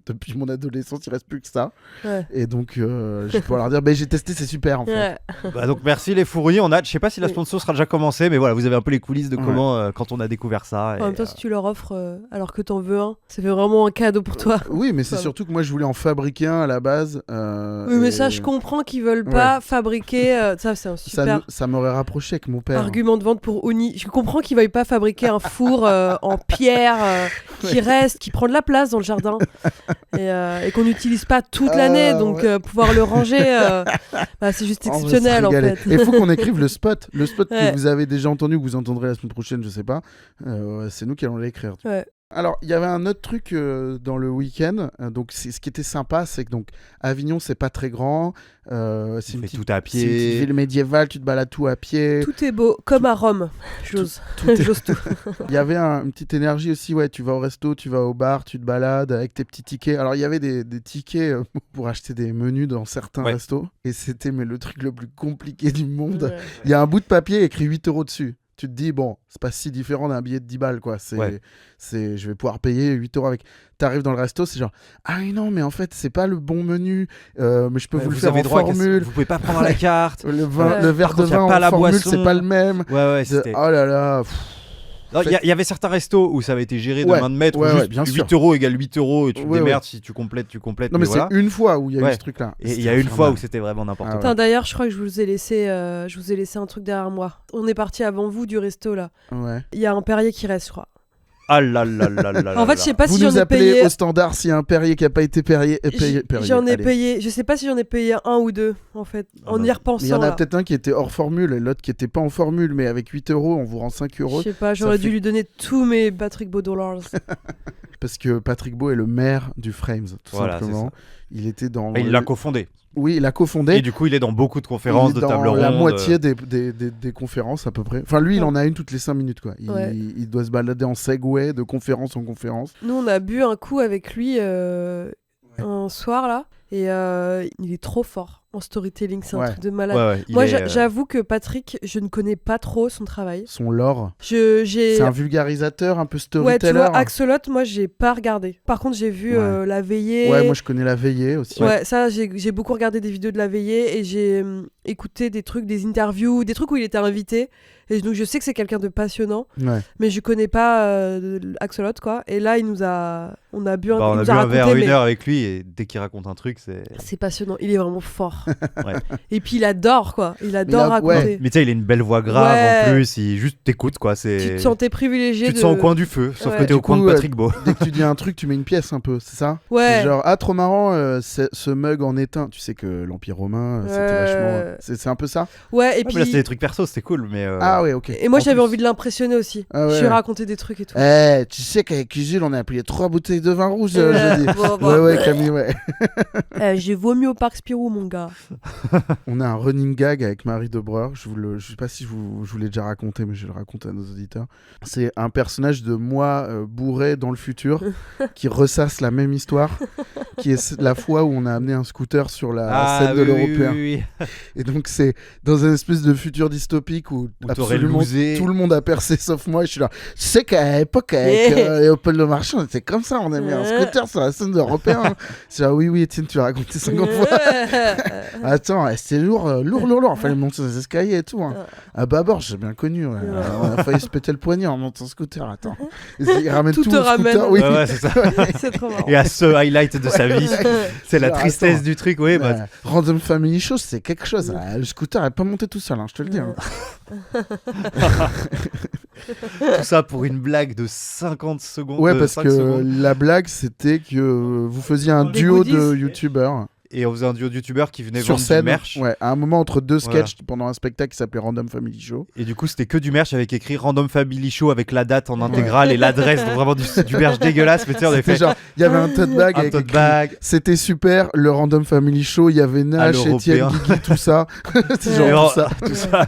Depuis mon adolescence, il reste plus que ça. Ouais. Et donc, je vais pouvoir leur dire, j'ai testé, c'est super en fait. Ouais. Bah, donc merci les fours Uni. Je sais pas si la Oui. sponsor sera déjà commencée, mais voilà, vous avez un peu les coulisses de Ouais. comment quand on a découvert ça. En même temps, si tu leur offres alors que t'en veux un, ça fait vraiment un cadeau pour toi. Oui, mais c'est Enfin, surtout que moi, je voulais en fabriquer un à la base. Oui, mais et ça, je comprends qu'ils veulent pas fabriquer. Ça, c'est un super ça m'aurait rapproché avec mon père. argument de vente pour Oni. Je comprends qu'ils veuillent pas fabriquer un four en pierre qui reste, qui prend de la place dans le jardin et qu'on n'utilise pas toute l'année. Donc ouais. Pouvoir le ranger, c'est juste Oh, on va se exceptionnel en régaler. fait. Et il faut qu'on écrive le spot. Le spot Ouais. que vous avez déjà entendu ou que vous entendrez la semaine prochaine, je sais pas. C'est nous qui allons l'écrire. Ouais. Alors, il y avait un autre truc dans le week-end. Donc, ce qui était sympa, c'est que donc Avignon, c'est pas très grand. C'est Tu une fais petite, tout à c'est une petite pied. ville médiévale. Tu te balades tout à pied. Tout est beau, comme à Rome. J'ose. Tout est- J'ose tout. Il y avait une petite énergie aussi. Ouais, tu vas au resto, tu vas au bar, tu te balades avec tes petits tickets. Alors, il y avait des tickets pour acheter des menus dans certains Ouais. restos. Et c'était le truc le plus compliqué du monde. Ouais. Il y a un bout de papier écrit 8 € dessus. Tu te dis, bon, c'est pas si différent d'un billet de 10 balles, quoi. Ouais. Je vais pouvoir payer 8 € avec. T'arrives dans le resto, c'est genre, ah oui, non, mais en fait, c'est pas le bon menu, mais je peux vous le faire avez en droit formule. Vous pouvez pas prendre la carte. Le Ouais. verre de Par contre, y a vin pas en la formule, boisson. c'est pas le même. Ouais, De- c'était. Oh là là. Non, il y avait certains restos où ça avait été géré de Ouais, main de maître, où ouais, juste ouais, bien 8 sûr. € égale 8 € et tu te Ouais, démerdes si tu complètes, tu complètes. Non, mais voilà. c'est une fois où il y a eu Ouais. ce truc-là. Et il C'était y a une fois où infernal. c'était vraiment n'importe Ah quoi. ouais. Attends, d'ailleurs, je crois que je vous ai laissé un truc derrière moi. On est parti avant vous du resto là. Ouais. Il y a un Perrier qui reste, je crois. Ah là là là là là. En fait, je sais pas Vous si j'en nous ai appelez payé. au standard s'il y a un Perrier qui a pas été payé. J'en ai Allez. payé. Je sais pas si j'en ai payé un ou deux en fait. Ah En bah, y Mais il y repensant. en a là. peut-être un qui était hors formule et l'autre qui était pas en formule, mais avec 8 €, on vous rend 5 Je €. sais pas, j'aurais Ça dû fait- lui donner tous mes Patrick Beau dollars. Parce que Patrick Beau est le maire du Frames, tout Voilà, simplement. Il était dans. Il l'a cofondé. Oui, il a cofondé. Et du coup, il est dans beaucoup de conférences, Il est de tables dans rondes. la moitié des conférences à peu près. Enfin, lui, il Ouais. en a une toutes les 5 minutes, quoi. Ouais. Il doit se balader en Segway de conférence en conférence. Nous, on a bu un coup avec lui un soir là. Et il est trop fort en storytelling. C'est un Ouais. truc de malade. Ouais, ouais, il Moi, est, j'avoue que Patrick, je ne connais pas trop son travail. Son lore. J'ai C'est un vulgarisateur, un peu Ouais, tu storyteller. vois, Axolot, moi, j'ai pas regardé. Par contre, j'ai vu Ouais. La Veillée. Ouais, moi je connais La Veillée aussi. Ouais, ça, j'ai beaucoup regardé des vidéos de La Veillée et j'ai écouté des trucs, des interviews, des trucs où il était invité. Et donc, je sais que c'est quelqu'un de passionnant, Ouais. mais je connais pas Axolot, quoi. Et là, on a bu un, on il a nous bu a un raconté, verre, une mais heure avec lui, et dès qu'il raconte un truc, c'est. c'est passionnant. Il est vraiment fort. Ouais. Et puis, il adore, quoi. Il adore a- raconter. ouais. Mais tu sais, il a une belle voix grave Ouais. en plus, il juste t'écoute quoi. Tu C'est. te sentais privilégié Tu te de... sens au coin du feu, sauf Ouais. que t'es au Du coin coup, de Patrick Beau. Dès que tu dis un truc, tu mets une pièce un peu, c'est ça? Ouais. C'est genre, ah, trop marrant, ce mug en étain. Tu sais que l'Empire romain, c'était vachement. C'est un peu ça? Ouais, et Ah, puis... mais là, c'était des trucs perso, c'était cool, mais. Ah, ouais, ok. Et moi, En j'avais plus- envie de l'impressionner aussi. Ah ouais. Je lui ai raconté des trucs et tout. Tu sais qu'avec Jules, on a pris 3 bouteilles de vin rouge jeudi. Bon, bon. Ouais, ouais, Camille, ouais. J'ai vomi au parc Spirou, mon gars. On a un running gag avec Marie Debreur. Je sais pas si je vous l'ai déjà raconté, mais je vais le raconter à nos auditeurs. C'est un personnage de moi bourré dans le futur qui ressasse la même histoire, qui est la fois où on a amené un scooter sur la scène de oui, l'Européen. oui, oui. Et donc c'est dans un espèce de futur dystopique où Où t'aurais absolument losé. tout le monde a percé sauf moi. Et je suis là. Tu sais qu'à l'époque avec Léopold Le Marchand, c'était comme ça. On a mis un scooter sur la scène de l'Européen. C'est là, oui, Étienne, tu l'as raconté 50 fois. Attends, c'était lourd. Il fallait monter les escaliers et tout. Hein. À bâbord, j'ai bien connu. Ouais. On a failli se péter le poignet en montant en scooter. Attends. Il ramène Tout tout, te au scooter. ramène. Oui. Ouais, c'est ça. C'est trop marrant. Et à ce highlight de sa vie, c'est la Genre, tristesse attends. du truc, oui. Bah, Random Family Show, c'est quelque chose. Le scooter n'est pas monté tout seul, hein, je te le dis. Hein. tout ça pour une blague de 50 secondes. Ouais, de parce 5 que secondes. la blague, c'était que vous faisiez un Des duo goodies. de youtubeurs Et on faisait un duo de youtubeurs qui venaient sur vendre scène. du merch. Ouais, à un moment entre deux Voilà. sketchs pendant un spectacle qui s'appelait Random Family Show. Et du coup, c'était que du merch avec écrit Random Family Show avec la date en intégrale et l'adresse. Donc vraiment du merch dégueulasse. Mais tu sais, on avait C'était fait genre, il y avait un tote bag un avec tote écrit, bag. c'était super, le Random Family Show, il y avait Nash, Étienne, l'européen. Guigui, tout ça. C'est Et genre on- tout ça.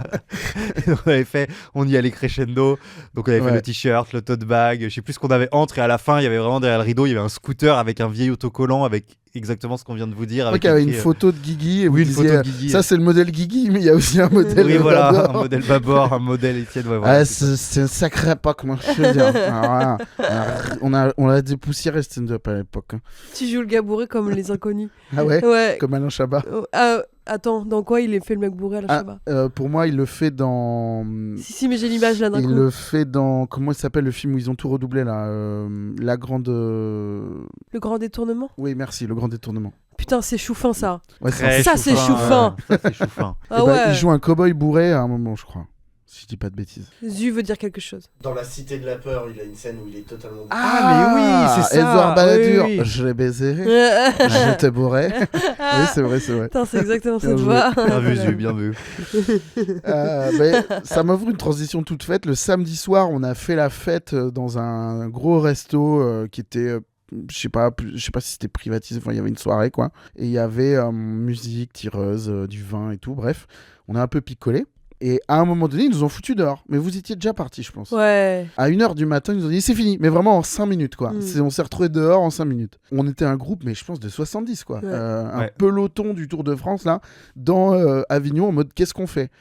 Et on avait fait, on y allait crescendo. Donc on avait fait Ouais. le t-shirt, le tote bag. Je sais plus ce qu'on avait entre. Et à la fin, il y avait vraiment derrière le rideau, il y avait un scooter avec un vieil autocollant avec exactement ce qu'on vient de vous dire. Je crois Avec qu'il y avait une écrit, photo de Guigui et vous oui, une disiez, photo de Guigui. ça c'est le modèle Guigui, mais il y a aussi un modèle oui, voilà, Babor. un modèle Babor, un modèle Étienne. Ouais, voilà, Ah, c'est ça. c'est une sacrée époque, moi je veux dire. Alors, voilà, on a dépoussiéré stand-up à l'époque. Hein. Tu joues le gars bourré comme les inconnus. Ah ouais, Ouais. comme Alain Chabat. Attends, dans quoi il est fait le mec bourré à la Ah, Chabat pour moi, il le fait dans. Si, mais j'ai l'image là d'un Il coup. le fait dans. Comment il s'appelle le film où ils ont tout redoublé là La Grande. Le grand détournement. Oui, merci, Le Grand Détournement. Putain, c'est choufin ça. Ouais, Très Ça, c'est chouffin. Ça, c'est chouffin. Ah Eh ben, ouais. il joue un cow-boy bourré à un moment, je crois. si je dis pas de bêtises. Zu veut dire quelque chose. Dans La Cité de la Peur, il a une scène où il est totalement. Ah, mais oui, c'est ça. Edouard Balladur, Oui, oui. je l'ai baisé, je te bourrais. Oui, c'est vrai. Putain, c'est exactement Bien cette joué. voix. Bien vu, Zu, bien vu. Mais ça m'ouvre une transition toute faite. Le samedi soir, on a fait la fête dans un gros resto qui était, je sais pas si c'était privatisé. Enfin, il y avait une soirée quoi. Et il y avait musique, tireuse, du vin et tout. Bref, on a un peu picolé. Et à un moment donné, ils nous ont foutu dehors. Mais vous étiez déjà partis, je pense. Ouais. À 1h du matin, ils nous ont dit c'est fini. Mais vraiment en 5 minutes, quoi. Mm. On s'est retrouvés dehors en 5 minutes. On était un groupe, mais je pense de 70, quoi. Ouais. Un Ouais. peloton du Tour de France, là, dans Avignon, en mode qu'est-ce qu'on fait ?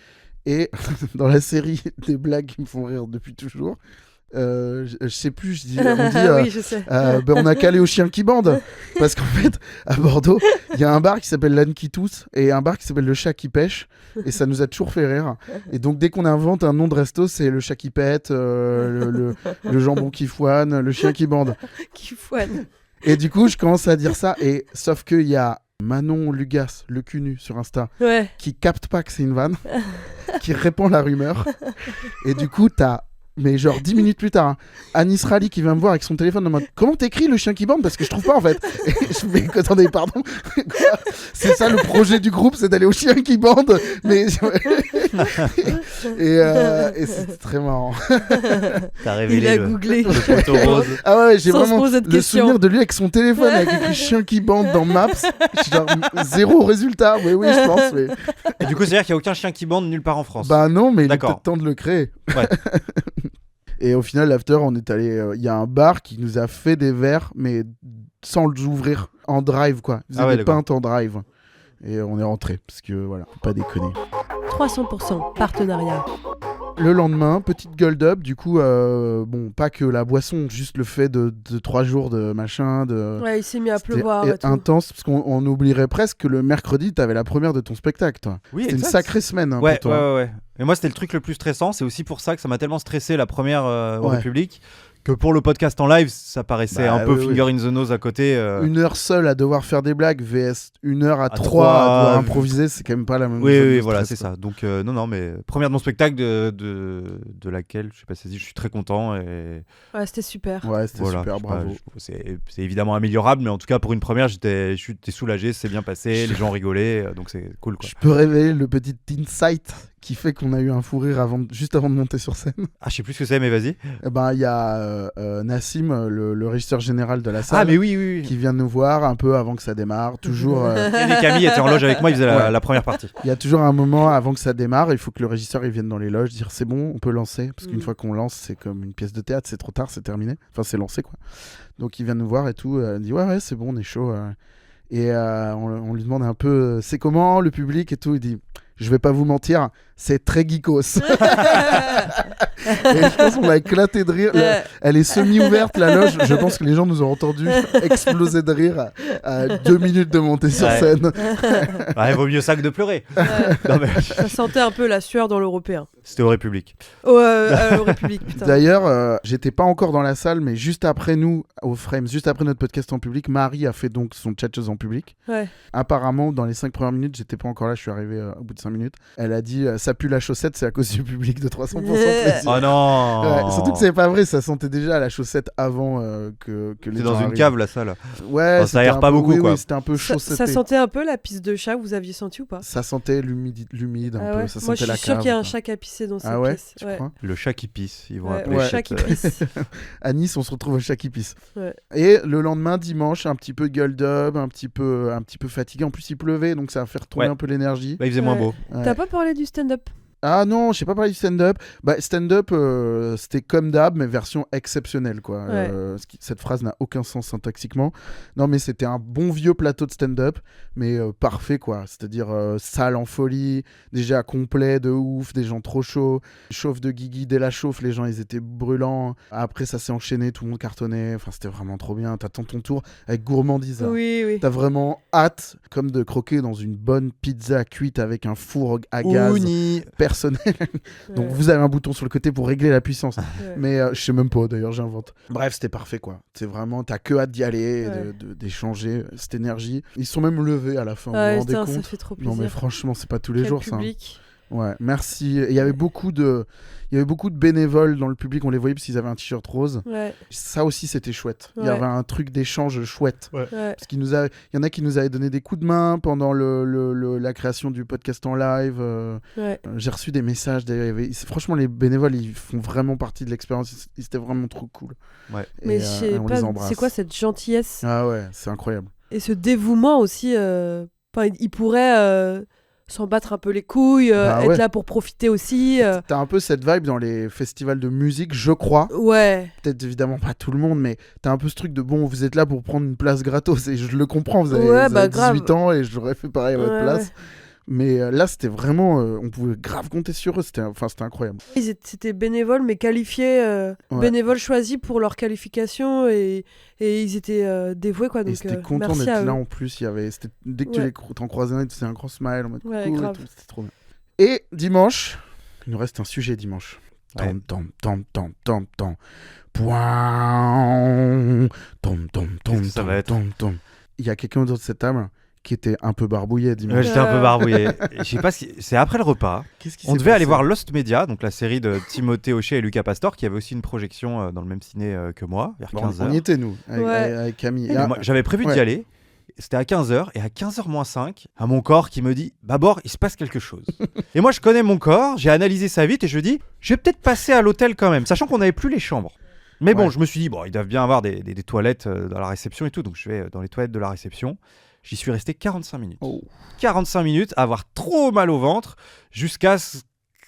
Et dans la série des blagues qui me font rire depuis toujours, je sais plus, on dit Oui, je sais. on a calé au chien qui bande. Parce qu'en fait, à Bordeaux, il y a un bar qui s'appelle l'âne qui tousse et un bar qui s'appelle le chat qui pêche. Et ça nous a toujours fait rire. Et donc, dès qu'on invente un nom de resto, c'est le chat qui pète, le jambon qui foine, le chien qui bande. Qui foine. Et du coup, je commence à dire ça. Et sauf qu'il y a Manon Lugas, le cul nu sur Insta, Ouais. qui capte pas que c'est une vanne, qui répand la rumeur. Et du coup, t'as, mais genre 10 minutes plus tard, hein, Anis Rally qui vient me voir avec son téléphone en mode comment t'écris le chien qui bande parce que je trouve pas en fait. Et je me dis attendez pardon, quoi c'est ça le projet du groupe, c'est d'aller au chien qui bande. Mais et c'est très marrant. T'as Il révélé a le googlé. poteau rose. Ah ouais, j'ai Sans se vraiment poser de le questions. souvenir de lui avec son téléphone avec écrit chien qui bande dans Maps. Genre zéro résultat. Oui je pense. Mais... Et du coup, c'est-à-dire qu'il n'y a aucun chien qui bande nulle part en France. Bah non, mais il est D'accord. peut-être temps de le créer. Ouais. Et au final, l'after, on est allé. Il y a un bar qui nous a fait des verres, mais sans les ouvrir en drive, quoi. Ils faisaient Ah ouais, des d'accord. pintes en drive. Et on est rentré, parce que voilà, faut pas déconner. 300% partenariat. Le lendemain, petite gold up, du coup, bon, pas que la boisson, juste le fait de 3 jours de machin, de. Ouais, il s'est mis à C'était pleuvoir et tout. intense, parce qu'on oublierait presque que le mercredi, t'avais la première de ton spectacle, toi. Oui, C'était une exact. sacrée semaine hein, Ouais, pour toi. ouais. Mais moi, c'était le truc le plus stressant. C'est aussi pour ça que ça m'a tellement stressé la première au Ouais. République que pour le podcast en live, ça paraissait Bah, un peu oui, finger in the nose à côté. 1 heure seule à devoir faire des blagues, VS 1 heure à 3 trois, à devoir improviser, c'est quand même pas la même Oui, zone de oui, voilà, c'est stress, quoi. ça. Donc, non, mais première de mon spectacle de laquelle je sais pas si je suis très content. Et Ouais, c'était super. Ouais, c'était voilà, super, je sais pas, bravo. c'est évidemment améliorable, mais en tout cas, pour une première, j'étais soulagé, c'est bien passé, les gens rigolaient, donc c'est cool, quoi. Je peux révéler le petit insight qui fait qu'on a eu un fou rire juste avant de monter sur scène. Ah, je sais plus ce que c'est, mais vas-y. Eh ben, il y a Nassim, le régisseur général de la salle, Ah, mais oui. qui vient nous voir un peu avant que ça démarre. Toujours, Yann et Camille étaient en loge avec moi, ils faisaient Ouais. la première partie. il y a toujours un moment avant que ça démarre. Il faut que le régisseur il vienne dans les loges dire c'est bon, on peut lancer. Parce qu'une fois qu'on lance, c'est comme une pièce de théâtre, c'est trop tard, c'est terminé. Enfin, c'est lancé quoi. Donc il vient nous voir et tout. Il dit ouais, c'est bon, on est chaud. Et on lui demande un peu c'est comment le public et tout. Il dit je vais pas vous mentir, c'est très geekos. Et je pense qu'on va éclater de rire. Elle est semi-ouverte la loge. Je pense que les gens nous ont entendu exploser de rire à 2 minutes de montée sur Ouais. scène. Ouais, vaut mieux ça que de pleurer. Non, mais Ça sentait un peu la sueur dans l'européen. c'était au République. Au République, putain. D'ailleurs, j'étais pas encore dans la salle, mais juste après nous, au Frames, juste après notre podcast en public, Marie a fait donc son tchatcheuse en public. Ouais. Apparemment, dans les 5 premières minutes, j'étais pas encore là, je suis arrivé au bout de 5 minutes. Elle a dit ça pue la chaussette, c'est à cause du public de 300% plaisir. Oh non. Ouais, surtout que c'est pas vrai, ça sentait déjà la chaussette avant que les T'es gens dans une arrivent. cave, la salle. Ouais, Enfin, ça c'était aère un pas peu- beaucoup, oui, quoi. Oui, c'était un peu Ça chaussetté. sentait un peu la pisse de chat, vous aviez senti ou pas? Ça sentait l'humide un Ah peu, ouais. ça Moi, je sentait la suis sûre cave. qu'il y a un quoi. chat qui a pissé dans cette Ah ouais, pièce. tu Ouais. crois Le chat qui pisse, ils vont Ouais, appeler le Ouais. chat qui pisse. À Nice, on se retrouve au chat qui pisse. Ouais. Et le lendemain, dimanche, un petit peu gueule d'ub, un petit peu fatigué. En plus, il pleuvait, donc ça va faire tomber Ouais. un peu l'énergie. Bah, il faisait moins Ouais. beau. Ouais. T'as pas parlé du stand-up? Ah non, je sais pas parler du stand-up. Bah, stand-up, c'était comme d'hab, mais version exceptionnelle, quoi. Ouais. Cette phrase n'a aucun sens syntaxiquement. Non, mais c'était un bon vieux plateau de stand-up, mais parfait, quoi. C'est-à-dire salle en folie, déjà complet de ouf, des gens trop chauds. Chauffe de Guigui, dès la chauffe, les gens, ils étaient brûlants. Après, ça s'est enchaîné, tout le monde cartonnait. Enfin, c'était vraiment trop bien. T'attends ton tour avec gourmandise. là. Oui. T'as vraiment hâte, comme de croquer dans une bonne pizza cuite avec un four à gaz Ouni. personnel. Donc Ouais. vous avez un bouton sur le côté pour régler la puissance. Ouais. Mais je sais même pas, d'ailleurs j'invente. Bref, c'était parfait quoi. C'est vraiment, t'as que hâte d'y aller, Ouais. d'échanger cette énergie. Ils sont même levés à la fin, vous Ouais, vous rendez putain, ça compte? fait trop Non plaisir. mais franchement, c'est pas tous les Quel jours ça. public. Ouais, merci. Il y avait beaucoup de bénévoles dans le public, on les voyait parce qu'ils avaient un t-shirt rose. Ouais. Ça aussi, c'était chouette. Il y Ouais. avait un truc d'échange chouette. Ouais. Parce il y en a qui nous avaient donné des coups de main pendant la création du podcast en live. Ouais. J'ai reçu des messages. Franchement, les bénévoles, ils font vraiment partie de l'expérience. C'était vraiment trop cool. Ouais. Mais Et, je sais on pas, les embrasse. c'est quoi cette gentillesse Ah ouais, c'est incroyable. et ce dévouement aussi. Il pourrait s'en battre un peu les couilles, Bah être ouais. là pour profiter aussi. T'as un peu cette vibe dans les festivals de musique, je crois. Ouais. Peut-être évidemment pas tout le monde, mais t'as un peu ce truc de bon, vous êtes là pour prendre une place gratos. Et je le comprends, vous avez, Ouais, vous bah, avez grave. 18 ans et j'aurais fait pareil à votre Ouais, place. ouais. Mais là, c'était vraiment. On pouvait grave compter sur eux. C'était incroyable. C'était bénévoles, mais qualifiés, Ouais. bénévoles choisis pour leur qualification et ils étaient dévoués, quoi. Et Donc, c'était content merci d'être à là eux. en plus. Dès que Ouais. tu t'en croisais un, tu faisais un grand smile en mode Ouais, cool et grave. tout. C'était trop bien. Et dimanche, il nous reste un sujet dimanche. Ouais. Tom. Point. Tom. Qu'est-ce que ça va être Tom. Il y a quelqu'un autour de cette table qui était un peu barbouillé dimanche. Ouais, j'étais un peu barbouillé. Je sais pas si c'est après le repas. Qu'est-ce qui On s'est devait aller passé voir Lost Media, donc la série de Timothée Hochet et Lucas Pastor, qui avait aussi une projection dans le même ciné que moi, vers Bon, 15h. on y était, nous, avec, Ouais. avec Camille. Et moi, j'avais prévu ouais. d'y aller. C'était à 15h, et à 15h moins 5, à mon corps qui me dit « Babord, il se passe quelque chose. » Et moi, je connais mon corps, j'ai analysé ça vite, et je dis « Je vais peut-être passer à l'hôtel quand même », sachant qu'on n'avait plus les chambres. Mais bon, Ouais. je me suis dit « Bon, ils doivent bien avoir des toilettes dans la réception et tout. » Donc je vais dans les toilettes de la réception. J'y suis resté 45 minutes. Oh. 45 minutes à avoir trop mal au ventre, jusqu'à ce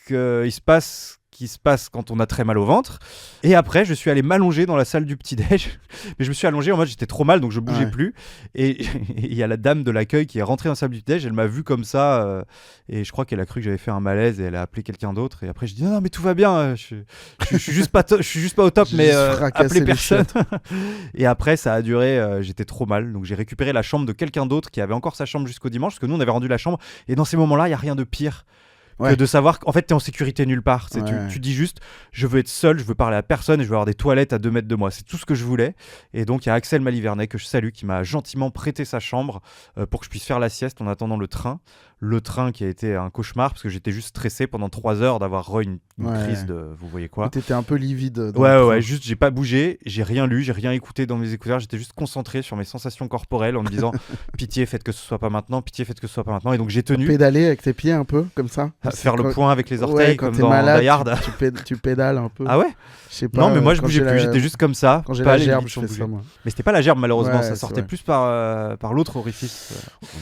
qu'il se passe qui se passe quand on a très mal au ventre. Et après, je suis allé m'allonger dans la salle du petit-déj. Mais je me suis allongé en mode j'étais trop mal, donc je bougeais Ouais. plus. Et il y a la dame de l'accueil qui est rentrée dans la salle du petit-déj. Elle m'a vu comme ça. Et je crois qu'elle a cru que j'avais fait un malaise et elle a appelé quelqu'un d'autre. Et après, je dis non, mais tout va bien. Je suis juste pas je suis juste pas au top, J'ai mais juste fracassé appelez les personne. Et après, ça a duré. J'étais trop mal. Donc j'ai récupéré la chambre de quelqu'un d'autre qui avait encore sa chambre jusqu'au dimanche. Parce que nous, on avait rendu la chambre. Et dans ces moments-là, il n'y a rien de pire. Ouais. Que de savoir qu'en fait t'es en sécurité nulle part. C'est, Ouais. tu dis juste je veux être seul, je veux parler à personne et je veux avoir des toilettes à 2 mètres de moi. C'est tout ce que je voulais. Et donc il y a Axel Malivernet que je salue qui m'a gentiment prêté sa chambre pour que je puisse faire la sieste en attendant le train. Le train qui a été un cauchemar parce que j'étais juste stressé pendant 3 heures d'avoir une Ouais. crise de vous voyez quoi. T'étais un peu livide. dans Ouais, le ouais, train. juste j'ai pas bougé, j'ai rien lu, j'ai rien écouté dans mes écouteurs, j'étais juste concentré sur mes sensations corporelles en me disant pitié, faites que ce soit pas maintenant, pitié, faites que ce soit pas maintenant. Et donc j'ai tenu Pédaler avec tes pieds un peu, comme ça. à faire le Quand- point avec les Ouais, orteils quand comme t'es dans malade, Die Hard. tu pédales un peu. Ah ouais? Je sais pas. Non, mais moi je quand bougeais j'ai plus, la- j'étais juste comme ça. Quand j'ai pas la aller gerbe, vite, je fais bouger. ça, moi. Mais c'était pas la gerbe malheureusement, Ouais, ça c'est sortait vrai. plus par l'autre orifice.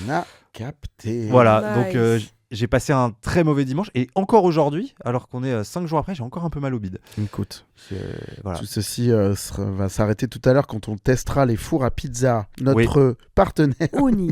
On a capté. Voilà, Nice. donc j'ai passé un très mauvais dimanche et encore aujourd'hui, alors qu'on est 5 jours après, j'ai encore un peu mal au bide. Écoute, Voilà. tout ceci va s'arrêter tout à l'heure quand on testera les fours à pizza, notre partenaire. Oni.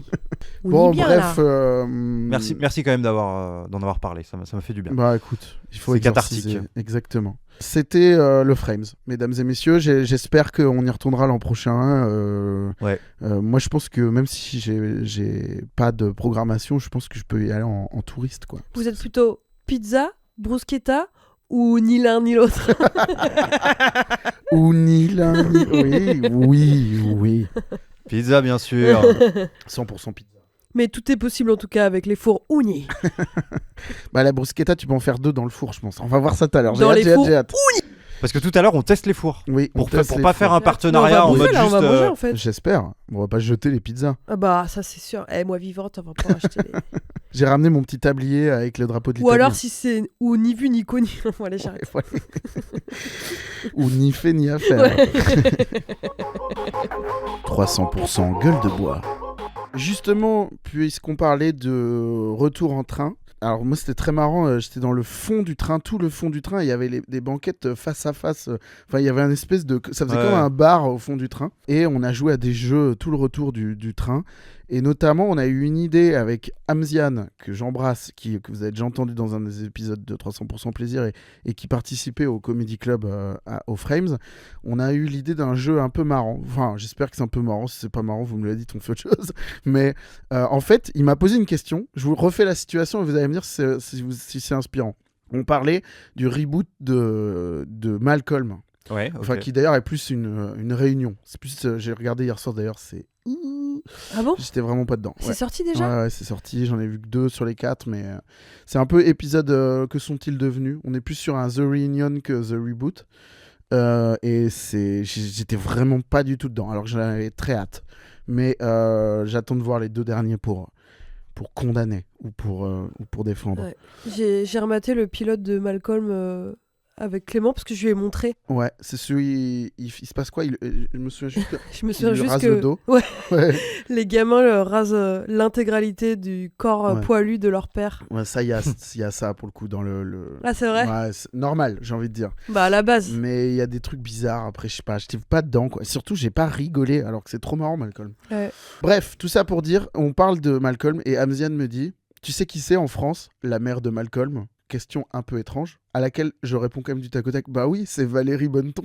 On Bon, y bien, bref. là. Merci quand même d'en avoir parlé, ça m'a fait du bien. Bah écoute, il faut C'est exorciser. cathartique. Exactement. C'était le Frames, mesdames et messieurs. J'espère qu'on y retournera l'an prochain. Ouais. Moi, je pense que même si j'ai pas de programmation, je pense que je peux y aller en touriste, quoi. Vous êtes plutôt pizza, bruschetta ou ni l'un ni l'autre? Ou ni l'un ni... Oui. Pizza bien sûr. 100% pizza. Mais tout est possible en tout cas avec les fours Uni. Bah la bruschetta, tu peux en faire 2 dans le four, je pense. On va voir ça tout à l'heure. Dans les fours J'ai hâte. Parce que tout à l'heure on teste les fours. Oui, on Pour teste pas les faire fours. un partenariat on en va mode bouffer, là, juste. on va manger en fait. J'espère. On va pas jeter les pizzas. Ah bah ça c'est sûr. Moi vivante, on va pas acheter les... J'ai ramené mon petit tablier avec le drapeau de l'Italie. Ou alors si c'est ou ni vu ni connu. Voilà, j'arrête. Ouais. Ou ni fait ni à faire. Ouais. 300% gueule de bois. Justement, puisqu'on parlait de retour en train, alors moi c'était très marrant, j'étais dans le fond du train, tout le fond du train, et il y avait des banquettes face à face, enfin il y avait un espèce de... Ça faisait Ouais. comme un bar au fond du train, et on a joué à des jeux tout le retour du train, et notamment on a eu une idée avec Amziane, que j'embrasse, que vous avez déjà entendu dans un des épisodes de 300% plaisir, et qui participait au Comedy Club au Frames. On a eu l'idée d'un jeu un peu marrant, enfin j'espère que c'est un peu marrant, si c'est pas marrant vous me le dites, on fait autre chose, mais en fait il m'a posé une question, je vous refais la situation et vous allez me dire si c'est inspirant. On parlait du reboot de Malcolm, Ouais, ok. enfin qui d'ailleurs est plus une réunion, c'est plus j'ai regardé hier soir d'ailleurs, c'est Ah bon? J'étais vraiment pas dedans. C'est Ouais. sorti déjà? Ouais, c'est sorti. J'en ai vu que 2 sur les 4, mais c'est un peu épisode que sont-ils devenus? On est plus sur un The Reunion que The Reboot. Et j'étais vraiment pas du tout dedans, alors que j'en avais très hâte. Mais j'attends de voir les 2 derniers pour condamner ou pour défendre. Ouais. J'ai rematé le pilote de Malcolm avec Clément parce que je lui ai montré. Ouais, c'est celui. Il se passe quoi? Je me souviens juste que. Je me Il souviens lui juste rase que le dos. Ouais, Ouais. les gamins leur rasent l'intégralité du corps Ouais. poilu de leur père. Ouais, ça, il y a ça pour le coup dans le... Ah, c'est vrai? Ouais, c'est normal, j'ai envie de dire. Bah, à la base. Mais il y a des trucs bizarres après, je sais pas, j'étais pas dedans quoi. Surtout, j'ai pas rigolé alors que c'est trop marrant, Malcolm. Ouais. Bref, tout ça pour dire, on parle de Malcolm et Amziane me dit, tu sais qui c'est en France, la mère de Malcolm? Question un peu étrange, à laquelle je réponds quand même du tac au tac, bah oui, c'est Valérie Bonneton.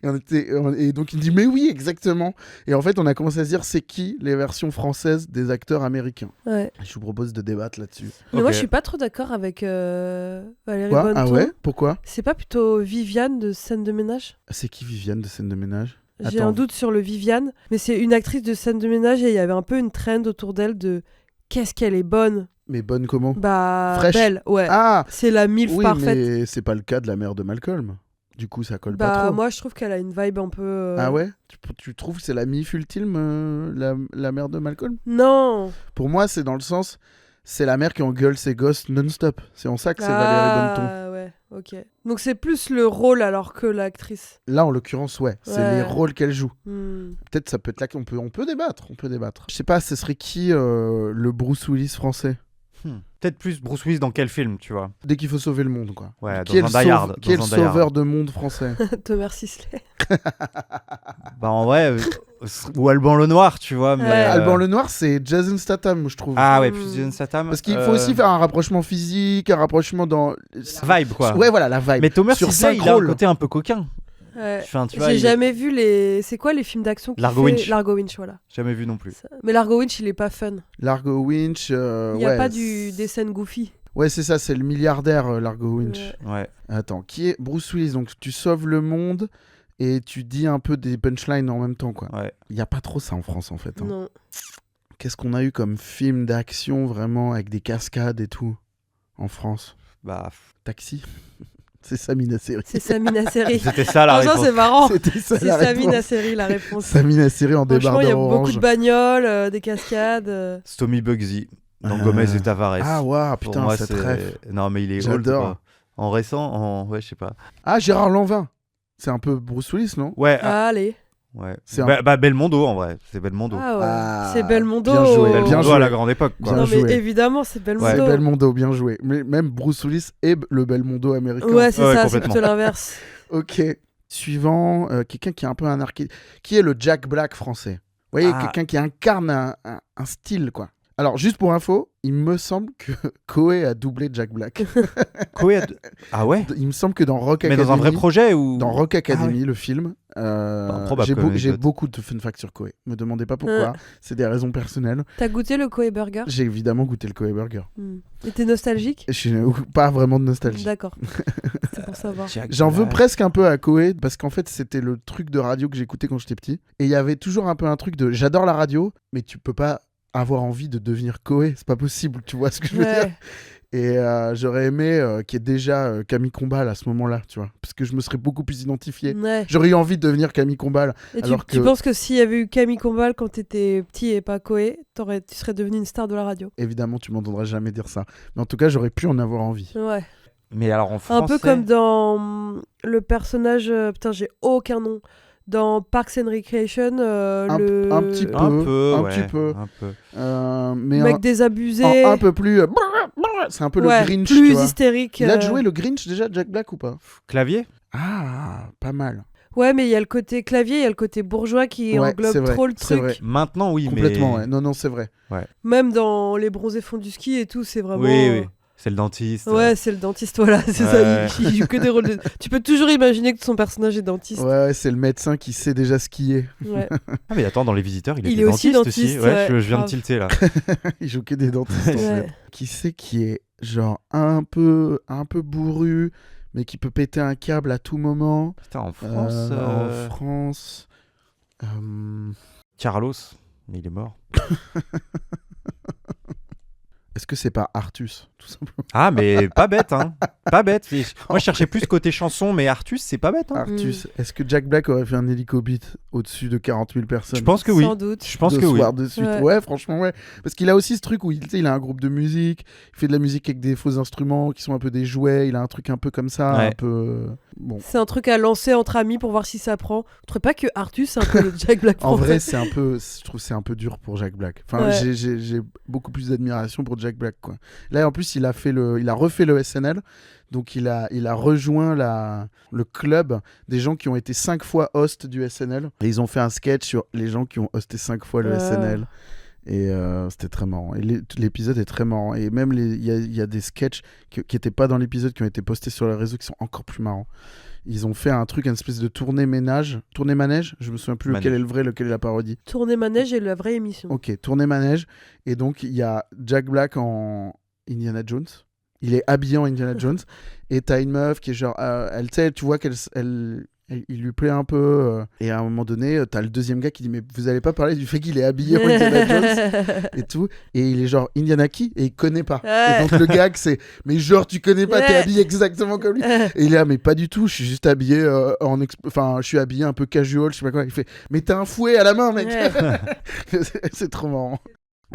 Et donc il me dit, mais oui, exactement. Et en fait, on a commencé à se dire, c'est qui les versions françaises des acteurs américains? Ouais. Je vous propose de débattre là-dessus. Mais moi, Ok. je suis pas trop d'accord avec Valérie Quoi? Bonneton. Ah ouais? Pourquoi? C'est pas plutôt Viviane de Scène de ménage? C'est qui Viviane de Scène de ménage? J'ai Attends. un doute sur le Viviane, mais c'est une actrice de Scène de ménage et il y avait un peu une trend autour d'elle de qu'est-ce qu'elle est bonne. Mais bonne comment? Bah, Fraîche. belle, ouais. Ah! C'est la MILF Oui, parfaite. mais c'est pas le cas de la mère de Malcolm. Du coup, ça colle pas Bah, trop. moi, je trouve qu'elle a une vibe un peu. Ah ouais? Tu trouves que c'est la MILF ultime, la mère de Malcolm? Non! Pour moi, c'est dans le sens, c'est la mère qui engueule ses gosses non-stop. C'est en ça que c'est Valérie Bonneton. Ah, ouais, ok. Donc, c'est plus le rôle alors que l'actrice. Là, en l'occurrence, ouais. C'est Ouais. les rôles qu'elle joue. Hmm. Peut-être ça peut être là qu'on peut, on peut débattre. Je sais pas, ce serait qui le Bruce Willis français? Peut-être plus Bruce Willis dans quel film, tu vois? Dès qu'il faut sauver le monde, quoi. Ouais, Qui est dans le un Die Hard. qui est le dans un Die Hard. sauveur de monde français? Thomas Sisley. Bah en vrai, ou Alban Lenoir, tu vois. Mais, Ouais. Alban Lenoir, c'est Jason Statham, je trouve. Ah ouais, Hmm. plus Jason Statham. Parce qu'il faut aussi faire un rapprochement physique, un rapprochement dans... vibe, quoi. Ouais, voilà, la vibe. Mais Thomas Sur Sisley, il a 5 un rôles. côté un peu coquin. Ouais. Enfin, tu vois, J'ai il- jamais vu les. C'est quoi les films d'action qu'il Largo fait Winch. Largo Winch, voilà. Jamais vu non plus. Ça- Mais Largo Winch, il est pas fun. Largo Winch, Il y a ouais, pas des scènes goofy. Ouais, c'est ça, c'est le milliardaire, Largo Winch. Ouais. Ouais. Attends, qui est Bruce Willis? Donc, tu sauves le monde et tu dis un peu des punchlines en même temps, quoi. Ouais. Il y a pas trop ça en France, en fait. Hein. Non. Qu'est-ce qu'on a eu comme film d'action, vraiment, avec des cascades et tout, en France? Bah, Taxi. C'est Samina Seri. C'est Samina Seri. c'était ça la Franchement, réponse. c'est marrant. C'était ça C'est la Samina réponse. Seri la réponse. Samina Seri en Franchement, il y a débardeur beaucoup orange. de bagnoles, des cascades. Stomy Bugsy dans Ah. Gomez et Tavares. Ah, waouh, Pour putain, moi, cette c'est- ref. Non, mais il est J'adore. old, quoi. En récent, ouais, je sais pas. Ah, Gérard Lanvin. C'est un peu Bruce Willis, non? Ouais, Allez. ouais. C'est un- Bah, Belmondo en vrai, c'est Belmondo. Ah ouais. Ah, C'est Belmondo. bien joué, Belmondo bien joué. à la grande époque, quoi. Bien Non, mais joué. évidemment, c'est Belmondo. C'est Belmondo, bien joué. Mais même Bruce Willis est le Belmondo américain. Ouais, c'est Ouais, ça, c'est complètement. plutôt l'inverse. Ok. Suivant, quelqu'un qui est un peu un archétype. Qui est le Jack Black français? Vous voyez, Ah. quelqu'un qui incarne un style, quoi. Alors, juste pour info, il me semble que Koé a doublé Jack Black. Koé a d- Ah ouais. Il me semble que dans Rock Mais Academy... dans un vrai projet ou Dans Rock Academy, Ah le film, improbable j'ai comme j'ai anecdote. beaucoup de fun facts sur Koé. Me demandez pas pourquoi, c'est des raisons personnelles. T'as goûté le Koei Burger? J'ai évidemment goûté le Koé Burger. Et t'es nostalgique? Je suis pas vraiment de nostalgie. D'accord. C'est pour savoir. Jack J'en veux Black. presque un peu à Koé parce qu'en fait c'était le truc de radio que j'écoutais quand j'étais petit et il y avait toujours un peu un truc de j'adore la radio mais tu peux pas avoir envie de devenir Koé, c'est pas possible, tu vois ce que je veux dire. Ouais. Et j'aurais aimé qu'il y ait déjà Camille Combal à ce moment-là, tu vois, parce que je me serais beaucoup plus identifié. Ouais. J'aurais eu envie de devenir Camille Combal. Et tu, alors tu que- penses que s'il y avait eu Camille Combal quand t'étais petit et pas Koé, tu serais devenu une star de la radio? Évidemment, tu m'entendras jamais dire ça, mais en tout cas, j'aurais pu en avoir envie. Ouais. Mais alors en français. Un peu comme dans le personnage. Putain, j'ai aucun nom. Dans Parks and Recreation, Un petit peu. Un peu, un ouais, petit peu. un peu. Mais mec désabusé. un peu plus. C'est un peu ouais, le Grinch, tu plus vois. hystérique. Il a joué le Grinch déjà, Jack Black ou pas? Clavier. Ah, pas mal. Ouais, mais il y a le côté clavier, il y a le côté bourgeois qui Ouais, englobe c'est vrai, trop le c'est truc. vrai. Maintenant, oui, Complètement, mais. ouais. Non, c'est vrai. Même dans Les Bronzés fonds du ski et tout, c'est vraiment. Oui, oui. C'est le dentiste. Ouais, c'est le dentiste, voilà, c'est Ouais. ça. Il joue que des rôles de. Tu peux toujours imaginer que son personnage est dentiste. Ouais, c'est le médecin qui sait déjà skier. Ouais. Ah, mais attends, dans Les Visiteurs, il Il était est aussi dentiste dentiste, Ouais, ouais, je viens de grave. tilter là. Il joue que des dentistes. en Ouais. fait. Qui c'est qui est genre un peu bourru, mais qui peut péter un câble à tout moment. Putain, en France. En France. Carlos, mais il est mort. Est-ce que c'est pas Artus, tout simplement? Ah, mais pas bête, hein. Pas bête. Moi, je cherchais plus côté chanson, mais Artus, c'est pas bête, hein. Artus. Est-ce que Jack Black aurait fait un hélico-beat au-dessus de 40 000 personnes? Je pense que oui. Sans doute. Je pense de que oui. soir de suite. Ouais, franchement, ouais. Parce qu'il a aussi ce truc où il a un groupe de musique, il fait de la musique avec des faux instruments qui sont un peu des jouets, il a un truc un peu comme ça, Ouais. un peu... Bon. C'est un truc à lancer entre amis pour voir si ça prend. Je trouve pas que Artus c'est un peu le Jack Black En vrai, français. je trouve que c'est un peu dur pour Jack Black. Enfin, Ouais. j'ai beaucoup plus d'admiration pour Jack Black, quoi. Là, en plus, il a refait le SNL. Donc, il a rejoint le club des gens qui ont été 5 fois hosts du SNL. Et ils ont fait un sketch sur les gens qui ont hosté 5 fois le SNL. Et c'était très marrant. Et l'épisode est très marrant. Et même, il y a des sketchs qui n'étaient pas dans l'épisode, qui ont été postés sur les réseaux, qui sont encore plus marrants. Ils ont fait un truc, une espèce de tournée-manège. Je me souviens plus lequel est le vrai, lequel est la parodie. Tournée manège est la vraie émission. Ok, tournée-manège. Et donc, il y a Jack Black en Indiana Jones. Il est habillé en Indiana Jones. Et t'as une meuf qui est genre... tu vois il lui plaît un peu. Et à un moment donné, t'as le deuxième gars qui dit « Mais vous allez pas parler du fait qu'il est habillé en Indiana Jones ?» et tout. Et il est genre « Indiana qui ?» Et il connaît pas. Et donc le gag, c'est « Mais genre, tu connais pas, t'es habillé exactement comme lui. » Et il est là « Mais pas du tout, je suis juste habillé Enfin, je suis habillé un peu casual, je sais pas quoi. » Il fait « Mais t'as un fouet à la main, mec. Ouais. » C'est trop marrant.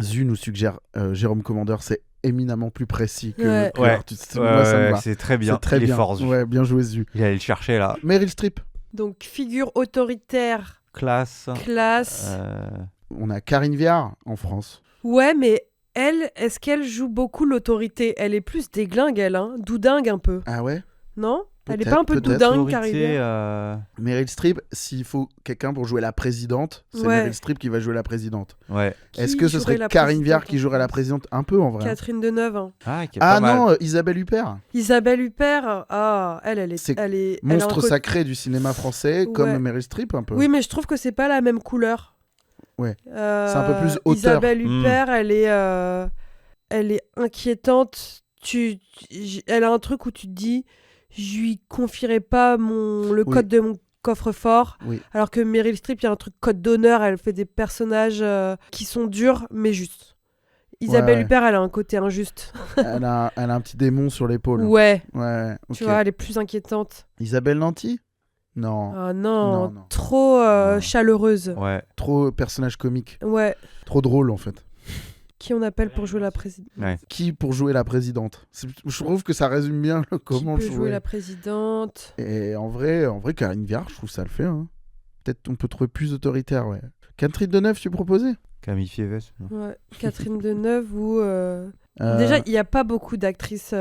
Zu nous suggère Jérôme Commandeur, c'est éminemment plus précis que, Ouais. que Ouais. Artus. Moi, ça me va. C'est très bien. C'est très il bien. est fort, Zu. Ouais, bien joué, Zu. Il allait le chercher là. Meryl Streep. Donc figure autoritaire, Classe. classe. On a Karine Viard en France. Ouais, mais elle, est-ce qu'elle joue beaucoup l'autorité? Elle est plus déglingue, elle, hein. Doudingue un peu. Ah ouais? Non? Elle est Peut-être, pas un peu peut-être. doudingue, Autorité, Karine? Meryl Streep, s'il faut quelqu'un pour jouer la présidente, c'est Ouais. Meryl Streep qui va jouer la présidente. Ouais. Est-ce Qui que ce jouerait serait la Karine Viard présidente qui en jouerait la France? présidente? Un peu en vrai. Catherine Deneuve. Hein. Ah, qui est Ah pas mal. non, Isabelle Huppert. Isabelle Huppert, elle est, C'est elle est, elle a un Monstre côté- sacré du cinéma français, Ouais. comme Meryl Streep un peu. Oui, mais je trouve que c'est pas la même couleur. Ouais. C'est un peu plus auteur. Isabelle Huppert, elle est inquiétante. Elle a un truc où tu te dis, je lui confierai pas le Oui. code de mon coffre-fort. Oui. Alors que Meryl Streep, il y a un truc code d'honneur. Elle fait des personnages qui sont durs, mais justes. Isabelle Ouais. Huppert, elle a un côté injuste. Elle a un petit démon sur l'épaule. Ouais, Ouais, ok. tu vois, elle est plus inquiétante. Isabelle Nanty? Non. Ah non, Non. trop Non. chaleureuse. Ouais. Trop personnage comique. Ouais. Trop drôle en fait. Qui on appelle pour jouer la présidente? Ouais. Qui pour jouer la présidente? Je trouve que ça résume bien comment Qui peut jouer jouer. la présidente? Et en vrai, Karine Viard, je trouve ça le fait. Hein. Peut-être on peut trouver plus autoritaire, ouais. Catherine Deneuve, tu proposais? Camille Fieves. Ouais. Catherine Deneuve ou... Euh, Déjà, il n'y a pas beaucoup d'actrices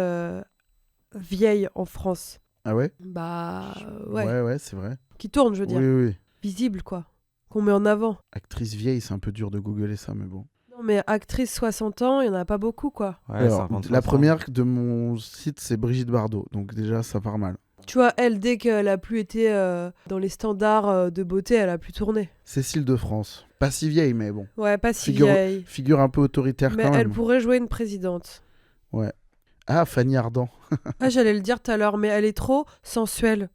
vieilles en France. Ah ouais? Bah, ouais. Ouais, c'est vrai. Qui tournent, je veux dire. Oui. Visibles, quoi. Qu'on met en avant. Actrice vieille, c'est un peu dur de googler ça, mais bon. Non, mais actrice 60 ans, il n'y en a pas beaucoup, quoi. Ouais, Alors, 50, la 60. première de mon site, c'est Brigitte Bardot. Donc déjà, ça part mal. Tu vois, elle, dès qu'elle a plus été dans les standards de beauté, elle a plus tourné. Cécile de France. Pas si vieille, mais bon. Ouais, pas si Figure- vieille. Figure un peu autoritaire Mais quand elle même. pourrait jouer une présidente. Ah, Fanny Ardant. Ah, j'allais le dire tout à l'heure, mais elle est trop sensuelle.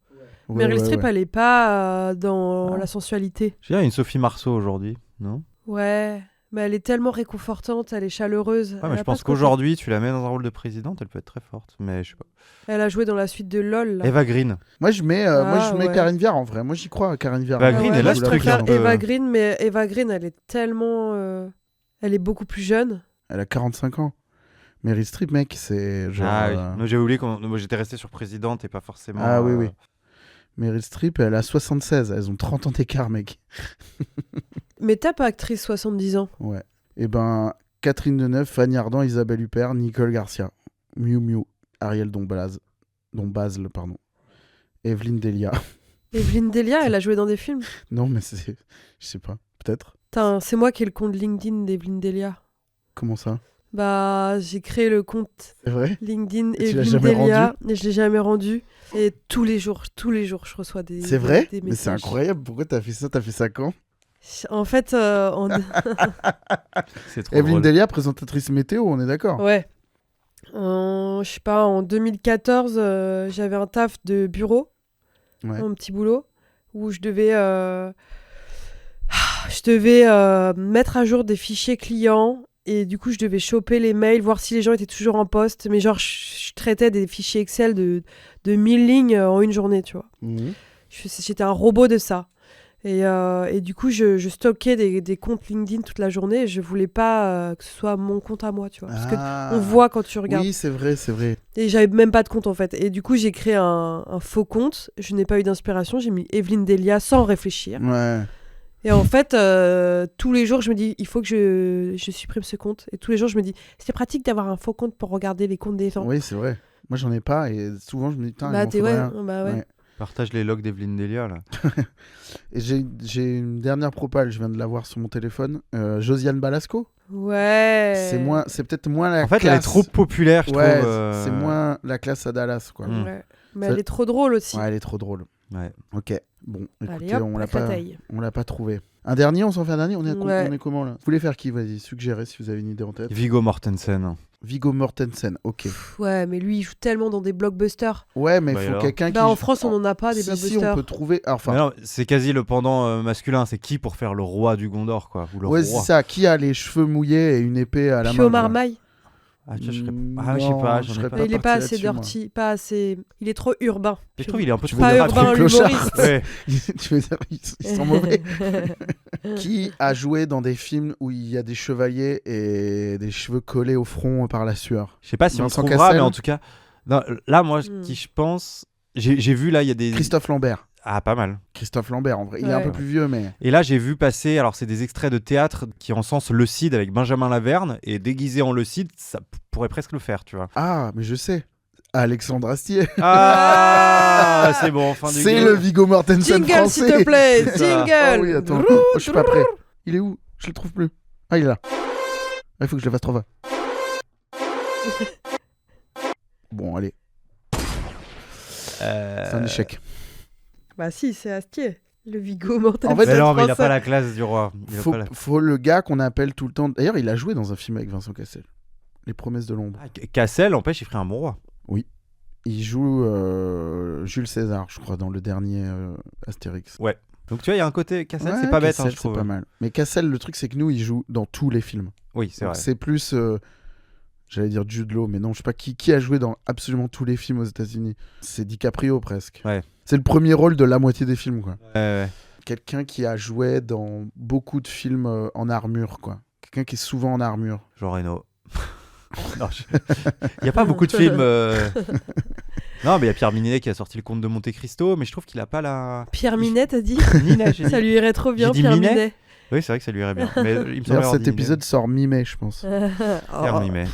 Ouais, Meryl ouais, Streep, ouais. elle est pas dans Ah. la sensualité. Je dirais une Sophie Marceau aujourd'hui, non? Ouais, mais elle est tellement réconfortante, elle est chaleureuse. Ouais, Elle mais a je pas pense ce côté- qu'aujourd'hui, tu la mets dans un rôle de présidente, elle peut être très forte. Mais je sais pas. Elle a joué dans la suite de LOL. Là. Eva Green. Moi, je mets, Ouais. Karine Viard en vrai. Moi, j'y crois à Karine Viard. Eva Green, ouais, elle moi, a je ce truc préfère un peu- Eva Green, mais Eva Green, elle est tellement... Elle est beaucoup plus jeune. Elle a 45 ans. Meryl Streep, mec, c'est genre... Ah oui. Non, j'ai oublié moi j'étais resté sur présidente et pas forcément. Ah oui. Meryl Streep, elle a 76. Elles ont 30 ans d'écart, mec. Mais t'as pas actrice 70 ans. Ouais. Et ben, Catherine Deneuve, Fanny Ardant, Isabelle Huppert, Nicole Garcia, Miu Miu, Ariel Dombasle, pardon. Evelyne Delia. Evelyne Delia, elle a joué dans des films. Non, mais c'est... Je sais pas. Peut-être. Putain, c'est moi qui ai le compte LinkedIn d'Evelyne Delia. Comment ça? Bah, j'ai créé le compte C'est vrai? LinkedIn Et tu l'as Evelyne jamais Delia et je l'ai jamais rendu. Et tous les jours, je reçois des C'est vrai? des Mais c'est messages. incroyable. Pourquoi t'as fait ça? T'as fait ça quand? En fait, C'est trop Evelyne drôle. Delia, présentatrice météo, on est d'accord? ouais. Je sais pas, en 2014, j'avais un taf de bureau, Ouais. un petit boulot, où je devais Je devais mettre à jour des fichiers clients et du coup, je devais choper les mails, voir si les gens étaient toujours en poste. Mais genre, je traitais des fichiers Excel de 1000 lignes en une journée, tu vois. Mhm. J'étais un robot de ça. Et du coup, je stockais des comptes LinkedIn toute la journée et je voulais pas que ce soit mon compte à moi, tu vois. Parce Ah. qu'on voit quand tu regardes. Oui, c'est vrai, c'est vrai. Et j'avais même pas de compte en fait. Et du coup, j'ai créé un faux compte. Je n'ai pas eu d'inspiration. J'ai mis Evelyne Delia sans réfléchir. Ouais. Et en fait, tous les jours, je me dis, il faut que je supprime ce compte. Et tous les jours, je me dis, c'est pratique d'avoir un faux compte pour regarder les comptes des gens. Oui, c'est vrai. Moi, j'en ai pas et souvent, je me dis, putain, Bah, il m'en faudrait un. bah ouais. Ouais. Partage les logs d'Evelyne Delia, là. Et j'ai une dernière propale, je viens de l'avoir sur mon téléphone. Josiane Balasco. Ouais. C'est peut-être moins la En fait, classe. elle est trop populaire, je Ouais, trouve. c'est moins la classe à Dallas, quoi. Mm. Ouais. Mais Ça- elle est trop drôle aussi. Ouais, elle est trop drôle. Ouais. Ok. Bon, Allez écoutez, hop, on la l'a pas, créteille. on l'a pas trouvé. Un dernier, on s'en fait un dernier. On est, Ouais. on est comment là? Vous voulez faire qui? Vas-y, suggérez si vous avez une idée en tête. Viggo Mortensen. Viggo Mortensen. Ok. Ouais, mais lui, il joue tellement dans des blockbusters. Ouais, mais il Bah, faut alors quelqu'un Bah, qui. en France, on en a pas des Si, on blockbusters. peut trouver. Alors, enfin, Mais non, c'est quasi le pendant masculin. C'est qui pour faire le roi du Gondor, quoi, ou le ouais, roi. c'est ça. Qui a les cheveux mouillés et une épée à la main? Pio quoi. Marmaille. Ah, tu vois, je serais... Mm, ah, je sais non, pas, je j'en ai serais pas. pas Mais il est pas parti assez là-dessus, moi. dirty, pas assez. Il est trop urbain. Je trouve il est un peu Tu trop veux Pas dire urbain, trop clochard. l'humoriste. Ouais. Tu veux dire, ils sont mauvais. Qui a joué dans des films où il y a des chevaliers et des cheveux collés au front par la sueur? Je sais pas si on Vincent trouvera, Cassel. mais en tout cas, non, là, moi, Hmm. qui je pense, j'ai vu là, il y a des. Christophe Lambert. Ah, pas mal. Christophe Lambert, en vrai. Il est un Ouais. peu plus vieux, mais. Et là, j'ai vu passer, alors c'est des extraits de théâtre qui encensent le Cid avec Benjamin Laverne, et déguisé en le Cid, ça pourrait presque le faire, tu vois. Ah, mais je sais. Alexandre Astier. Ah, c'est bon, fin du C'est game. le Viggo Mortensen Jingle, français. s'il te plaît. C'est ça. Jingle. Ah oui, attends. Oh, je suis pas prêt. Il est où? Je le trouve plus. Ah, il est là. Ah, il faut que je le fasse 3 fois. Bon, allez. C'est un échec. Bah si, c'est Astier. Le Viggo Mortensen. En fait, Mais non, mais il a français. pas la classe du roi. Il a Faut, pas la- faut le gars qu'on appelle tout le temps. D'ailleurs, il a joué dans un film avec Vincent Cassel. Les Promesses de l'ombre. Ah, Cassel, empêche, il ferait un bon roi. Il joue Jules César, je crois, dans le dernier Astérix. Donc tu vois, il y a un côté Cassel, Ouais, c'est pas bête, Cassel, hein, je trouve. c'est pas mal. Mais Cassel, le truc, c'est que nous, il joue dans tous les films. Oui, c'est Donc, vrai. c'est plus. J'allais dire Jude Law, mais non, je sais pas qui a joué dans absolument tous les films aux États-Unis. C'est DiCaprio presque. Ouais. C'est le premier rôle de la moitié des films, quoi. Ouais. Quelqu'un qui a joué dans beaucoup de films en armure, quoi. Quelqu'un qui est souvent en armure. Jean Reno. Non, il n'y a pas beaucoup de films. Non, mais il y a Pierre Ninet qui a sorti Le Comte de Monte Cristo, mais je trouve qu'il a pas la. Pierre Minet, t'as dit? Ninet, j'ai dit. Ça lui irait trop bien, J'ai dit Pierre Minet Minet. Oui, c'est vrai que ça lui irait bien. Mais il me semble D'ailleurs, avoir cet dit épisode sort mi-mai, je pense. Pierre Oh, Ninet.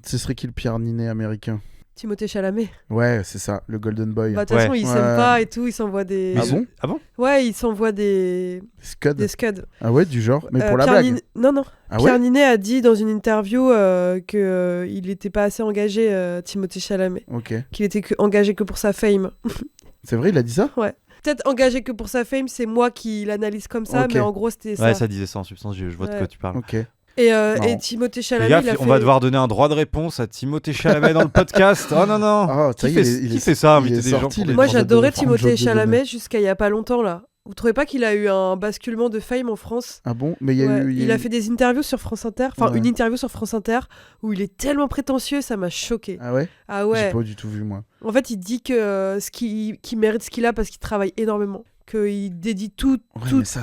Ce serait qui le Pierre Ninet américain? Timothée Chalamet. Ouais, c'est ça, le Golden Boy. Bah, de toute façon, ils Ouais. s'aiment pas et tout, ils s'envoient des. Ah bon? Ah bon Ouais, ils s'envoient des Scud. scuds. Ah ouais, du genre. Mais pour la Pierre blague. Ninet- Non, non. Ah Pierre ouais? Ninet a dit dans une interview qu'il n'était pas assez engagé, Timothée Chalamet. Ok. Qu'il était engagé que pour sa fame. C'est vrai, il a dit ça? Peut-être engagé que pour sa fame, c'est moi qui l'analyse comme ça, Ok. mais en gros, c'était ça. Ouais, ça disait ça en substance, je vois de Ouais. quoi tu parles. Ok. Et Marrant. Timothée Fais Chalamet, gaffe, il a on fait... va devoir donner un droit de réponse à Timothée Chalamet dans le podcast. Oh non, non. Ah, ça Qui y est, fait, il qui est- fait ça, il inviter est des gens sorti, pour les des Moi, droits de j'adorais prendre Timothée job de Chalamet jusqu'à il y a pas longtemps, là. Vous trouvez pas qu'il a eu un basculement de fame en France? Ah bon? Mais il y a Ouais, eu. il a fait des interviews sur France Inter, enfin Ouais. une interview sur France Inter où il est tellement prétentieux, ça m'a choqué. Ah ouais? Ah J'ai ouais. pas du tout vu, moi. En fait, il dit que qu'il mérite ce qu'il a parce qu'il travaille énormément, qu'il dédie tout. Ouais, tout... mais ça,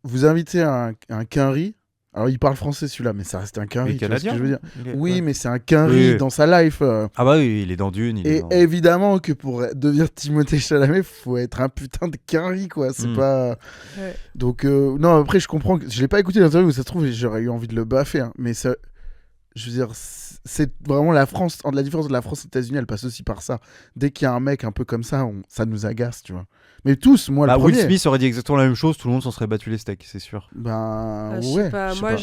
vous invitez un quinri. Alors, il parle français celui-là, mais ça reste un Il quinri. est Tu vois ce que canadien. je veux dire? Il est- Oui, ouais. mais c'est un quinri Oui. dans sa life. Ah bah oui, il est dans Dune. Il est Et dans- évidemment que pour devenir Timothée Chalamet, faut être un putain de quinri, quoi. C'est Mm. pas. Ouais. Donc, non, après, je comprends. Je l'ai pas écouté l'interview, ça se trouve, j'aurais eu envie de le baffer. Hein. Mais ça. Je veux dire, c'est vraiment la France. La différence de la France et des États-Unis, elle passe aussi par ça. Dès qu'il y a un mec un peu comme ça, ça nous agace, tu vois. Mais tous, moi, Bah, le Will premier. Smith aurait dit exactement la même chose, tout le monde s'en serait battu les steaks, c'est sûr. Ben, Ah, je ouais. sais pas, je sais moi pas.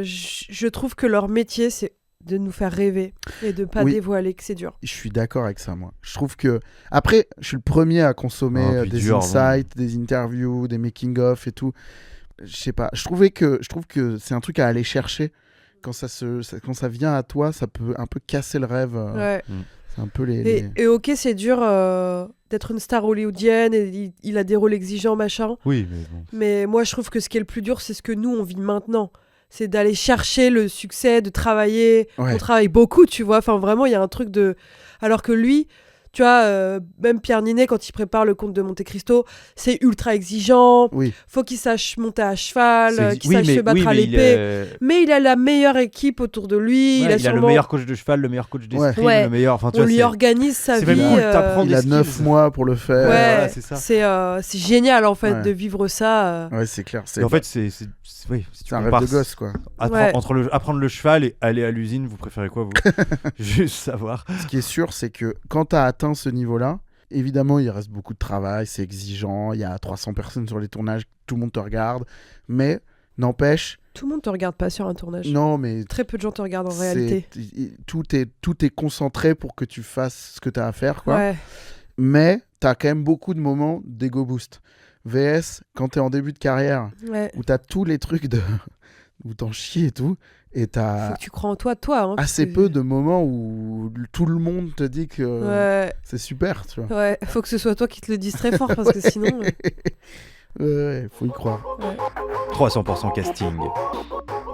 je trouve que leur métier c'est de nous faire rêver et de pas Oui. dévoiler que c'est dur. Je suis d'accord avec ça, moi. Je trouve que. Après, je suis le premier à consommer Ah, puis des dur, insights, des interviews, des making-of et tout. Je sais pas. Je trouve que c'est un truc à aller chercher. Quand quand ça vient à toi, ça peut un peu casser le rêve. Ouais. C'est un peu les. Et ok, c'est dur d'être une star hollywoodienne et il a des rôles exigeants, machin. Oui, mais bon. Mais moi, je trouve que ce qui est le plus dur, c'est ce que nous, on vit maintenant. C'est d'aller chercher le succès, de travailler. Ouais. On travaille beaucoup, tu vois. Enfin, vraiment, il y a un truc de... Alors que lui... Tu vois, même Pierre Ninet, quand il prépare le Comte de Monte Cristo, c'est ultra exigeant. Oui. Faut qu'il sache monter à cheval, C'est- qu'il sache se battre à l'épée. Mais il a la meilleure équipe autour de lui. Ouais, il a sûrement... le meilleur coach de cheval, le meilleur coach d'escrime, Ouais. le meilleur. Enfin, tu On vois, lui c'est- organise sa c'est vie. même cool, t'apprends Il a des 9 skills. mois pour le faire. Ouais, ouais, c'est ça. c'est génial en fait Ouais. de vivre ça. Ouais, c'est clair. Et en fait, oui, si tu c'est un rêve compares de gosse, quoi. Ouais. entre apprendre le cheval et aller à l'usine, vous préférez quoi, vous? Juste savoir. Ce qui est sûr, c'est que quand tu as atteint ce niveau-là, évidemment, il reste beaucoup de travail, c'est exigeant, il y a 300 personnes sur les tournages, tout le monde te regarde, mais n'empêche, Tout le monde te regarde pas sur un tournage. non, mais Très peu de gens te regardent en c'est- réalité. tout est concentré pour que tu fasses ce que tu as à faire, quoi. Ouais. Mais tu as quand même beaucoup de moments d'ego boost. VS, quand tu es en début de carrière, Ouais. où tu as tous les trucs de... où t'en chies et tout, et tu Faut as que tu crois en toi, hein, parce assez que- peu de moments où tout le monde te dit que Ouais. c'est super, tu vois. Ouais, faut que ce soit toi qui te le dises très fort parce que sinon. Ouais, faut y croire. 300% casting.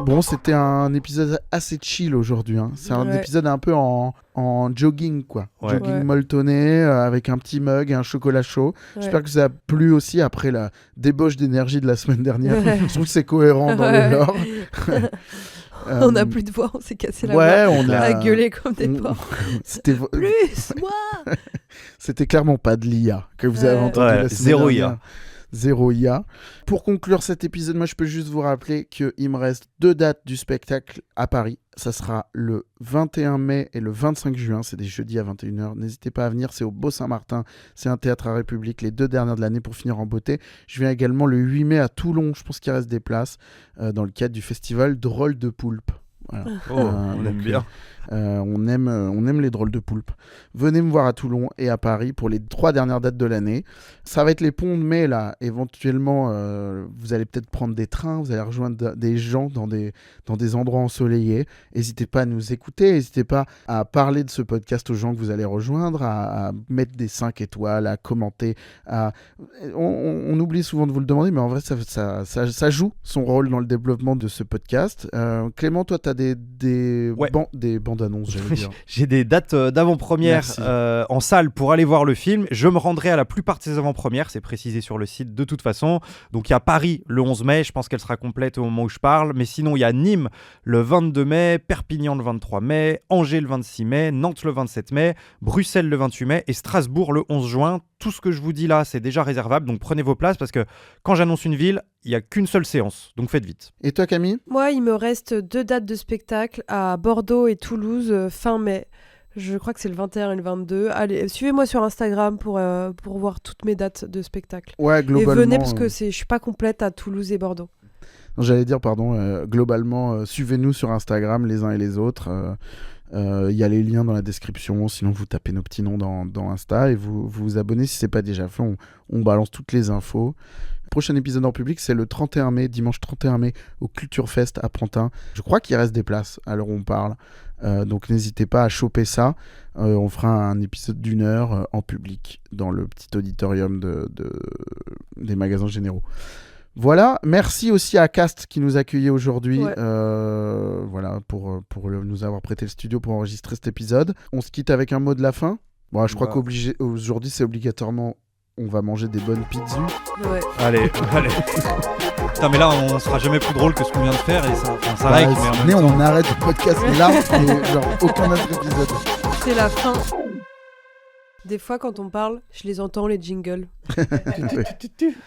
Bon, c'était un épisode assez chill aujourd'hui. Hein. C'est un Ouais. épisode un peu en jogging, quoi. Ouais. Jogging Ouais. molletonné, avec un petit mug et un chocolat chaud. Ouais. J'espère que ça a plu aussi après la débauche d'énergie de la semaine dernière. Ouais. Je trouve que c'est cohérent dans Ouais. le lore. On n'a plus de voix, on s'est cassé la Ouais, voix. on a À gueuler comme des on- porcs. C'était Plus, moi. C'était clairement pas de l'IA que vous avez Ouais. entendu Ouais, la semaine zéro dernière. IA. Zéro IA. Pour conclure cet épisode, moi je peux juste vous rappeler qu'il me reste 2 dates du spectacle à Paris. Ça sera le 21 mai et le 25 juin, c'est des jeudis à 21h. N'hésitez pas à venir, c'est au Beau-Saint-Martin, c'est un théâtre à République, les 2 dernières de l'année pour finir en beauté. Je viens également le 8 mai à Toulon, je pense qu'il reste des places, dans le cadre du festival Drôle de Poulpe. Voilà. Oh, on aime donc, bien. on aime les drôles de poulpes. Venez me voir à Toulon et à Paris pour les 3 dernières dates de l'année. Ça va être les ponts de mai là. Éventuellement, vous allez peut-être prendre des trains, vous allez rejoindre des gens dans des endroits ensoleillés. N'hésitez pas à nous écouter, n'hésitez pas à parler de ce podcast aux gens que vous allez rejoindre, à mettre des 5 étoiles, à commenter. On oublie souvent de vous le demander, mais en vrai, ça joue son rôle dans le développement de ce podcast. Clément, toi, tu as des Ouais. des bandes annonces, j'allais dire. J'ai des dates d'avant-première Merci. en salle pour aller voir le film. Je me rendrai à la plupart de ces avant-premières, c'est précisé sur le site de toute façon. Donc il y a Paris le 11 mai, je pense qu'elle sera complète au moment où je parle. Mais sinon, il y a Nîmes le 22 mai, Perpignan le 23 mai, Angers le 26 mai, Nantes le 27 mai, Bruxelles le 28 mai et Strasbourg le 11 juin. Tout ce que je vous dis là, c'est déjà réservable, donc prenez vos places parce que quand j'annonce une ville, il n'y a qu'une seule séance, donc faites vite. Et toi, Camille? Moi, il me reste 2 dates de spectacle à Bordeaux et Toulouse fin mai. Je crois que c'est le 21 et le 22. Allez, suivez-moi sur Instagram pour voir toutes mes dates de spectacle. Ouais, Et globalement. venez parce que je suis pas complète à Toulouse et Bordeaux. J'allais dire, pardon, globalement, suivez-nous sur Instagram les uns et les autres. Il y a les liens dans la description, sinon vous tapez nos petits noms dans Insta et vous abonnez si ce n'est pas déjà fait. On balance toutes les infos. Le prochain épisode en public, c'est le 31 mai, dimanche 31 mai, au Culture Fest à Pantin. Je crois qu'il reste des places à l'heure où on parle. Donc n'hésitez pas à choper ça. On fera un épisode d'1 heure en public dans le petit auditorium des magasins généraux. Voilà, merci aussi à Cast qui nous accueillait aujourd'hui, Ouais. voilà, pour nous avoir prêté le studio pour enregistrer cet épisode. On se quitte avec un mot de la fin. Bon, je crois Bah. qu'aujourd'hui c'est obligatoirement, on va manger des bonnes pizzas. Ouais. Allez. Putain, mais là, on sera jamais plus drôle que ce qu'on vient de faire et ça Bah, règle, mais en même mais temps- on arrête le podcast là, et genre aucun autre épisode. C'est la fin. Des fois, quand on parle, je les entends, les jingles.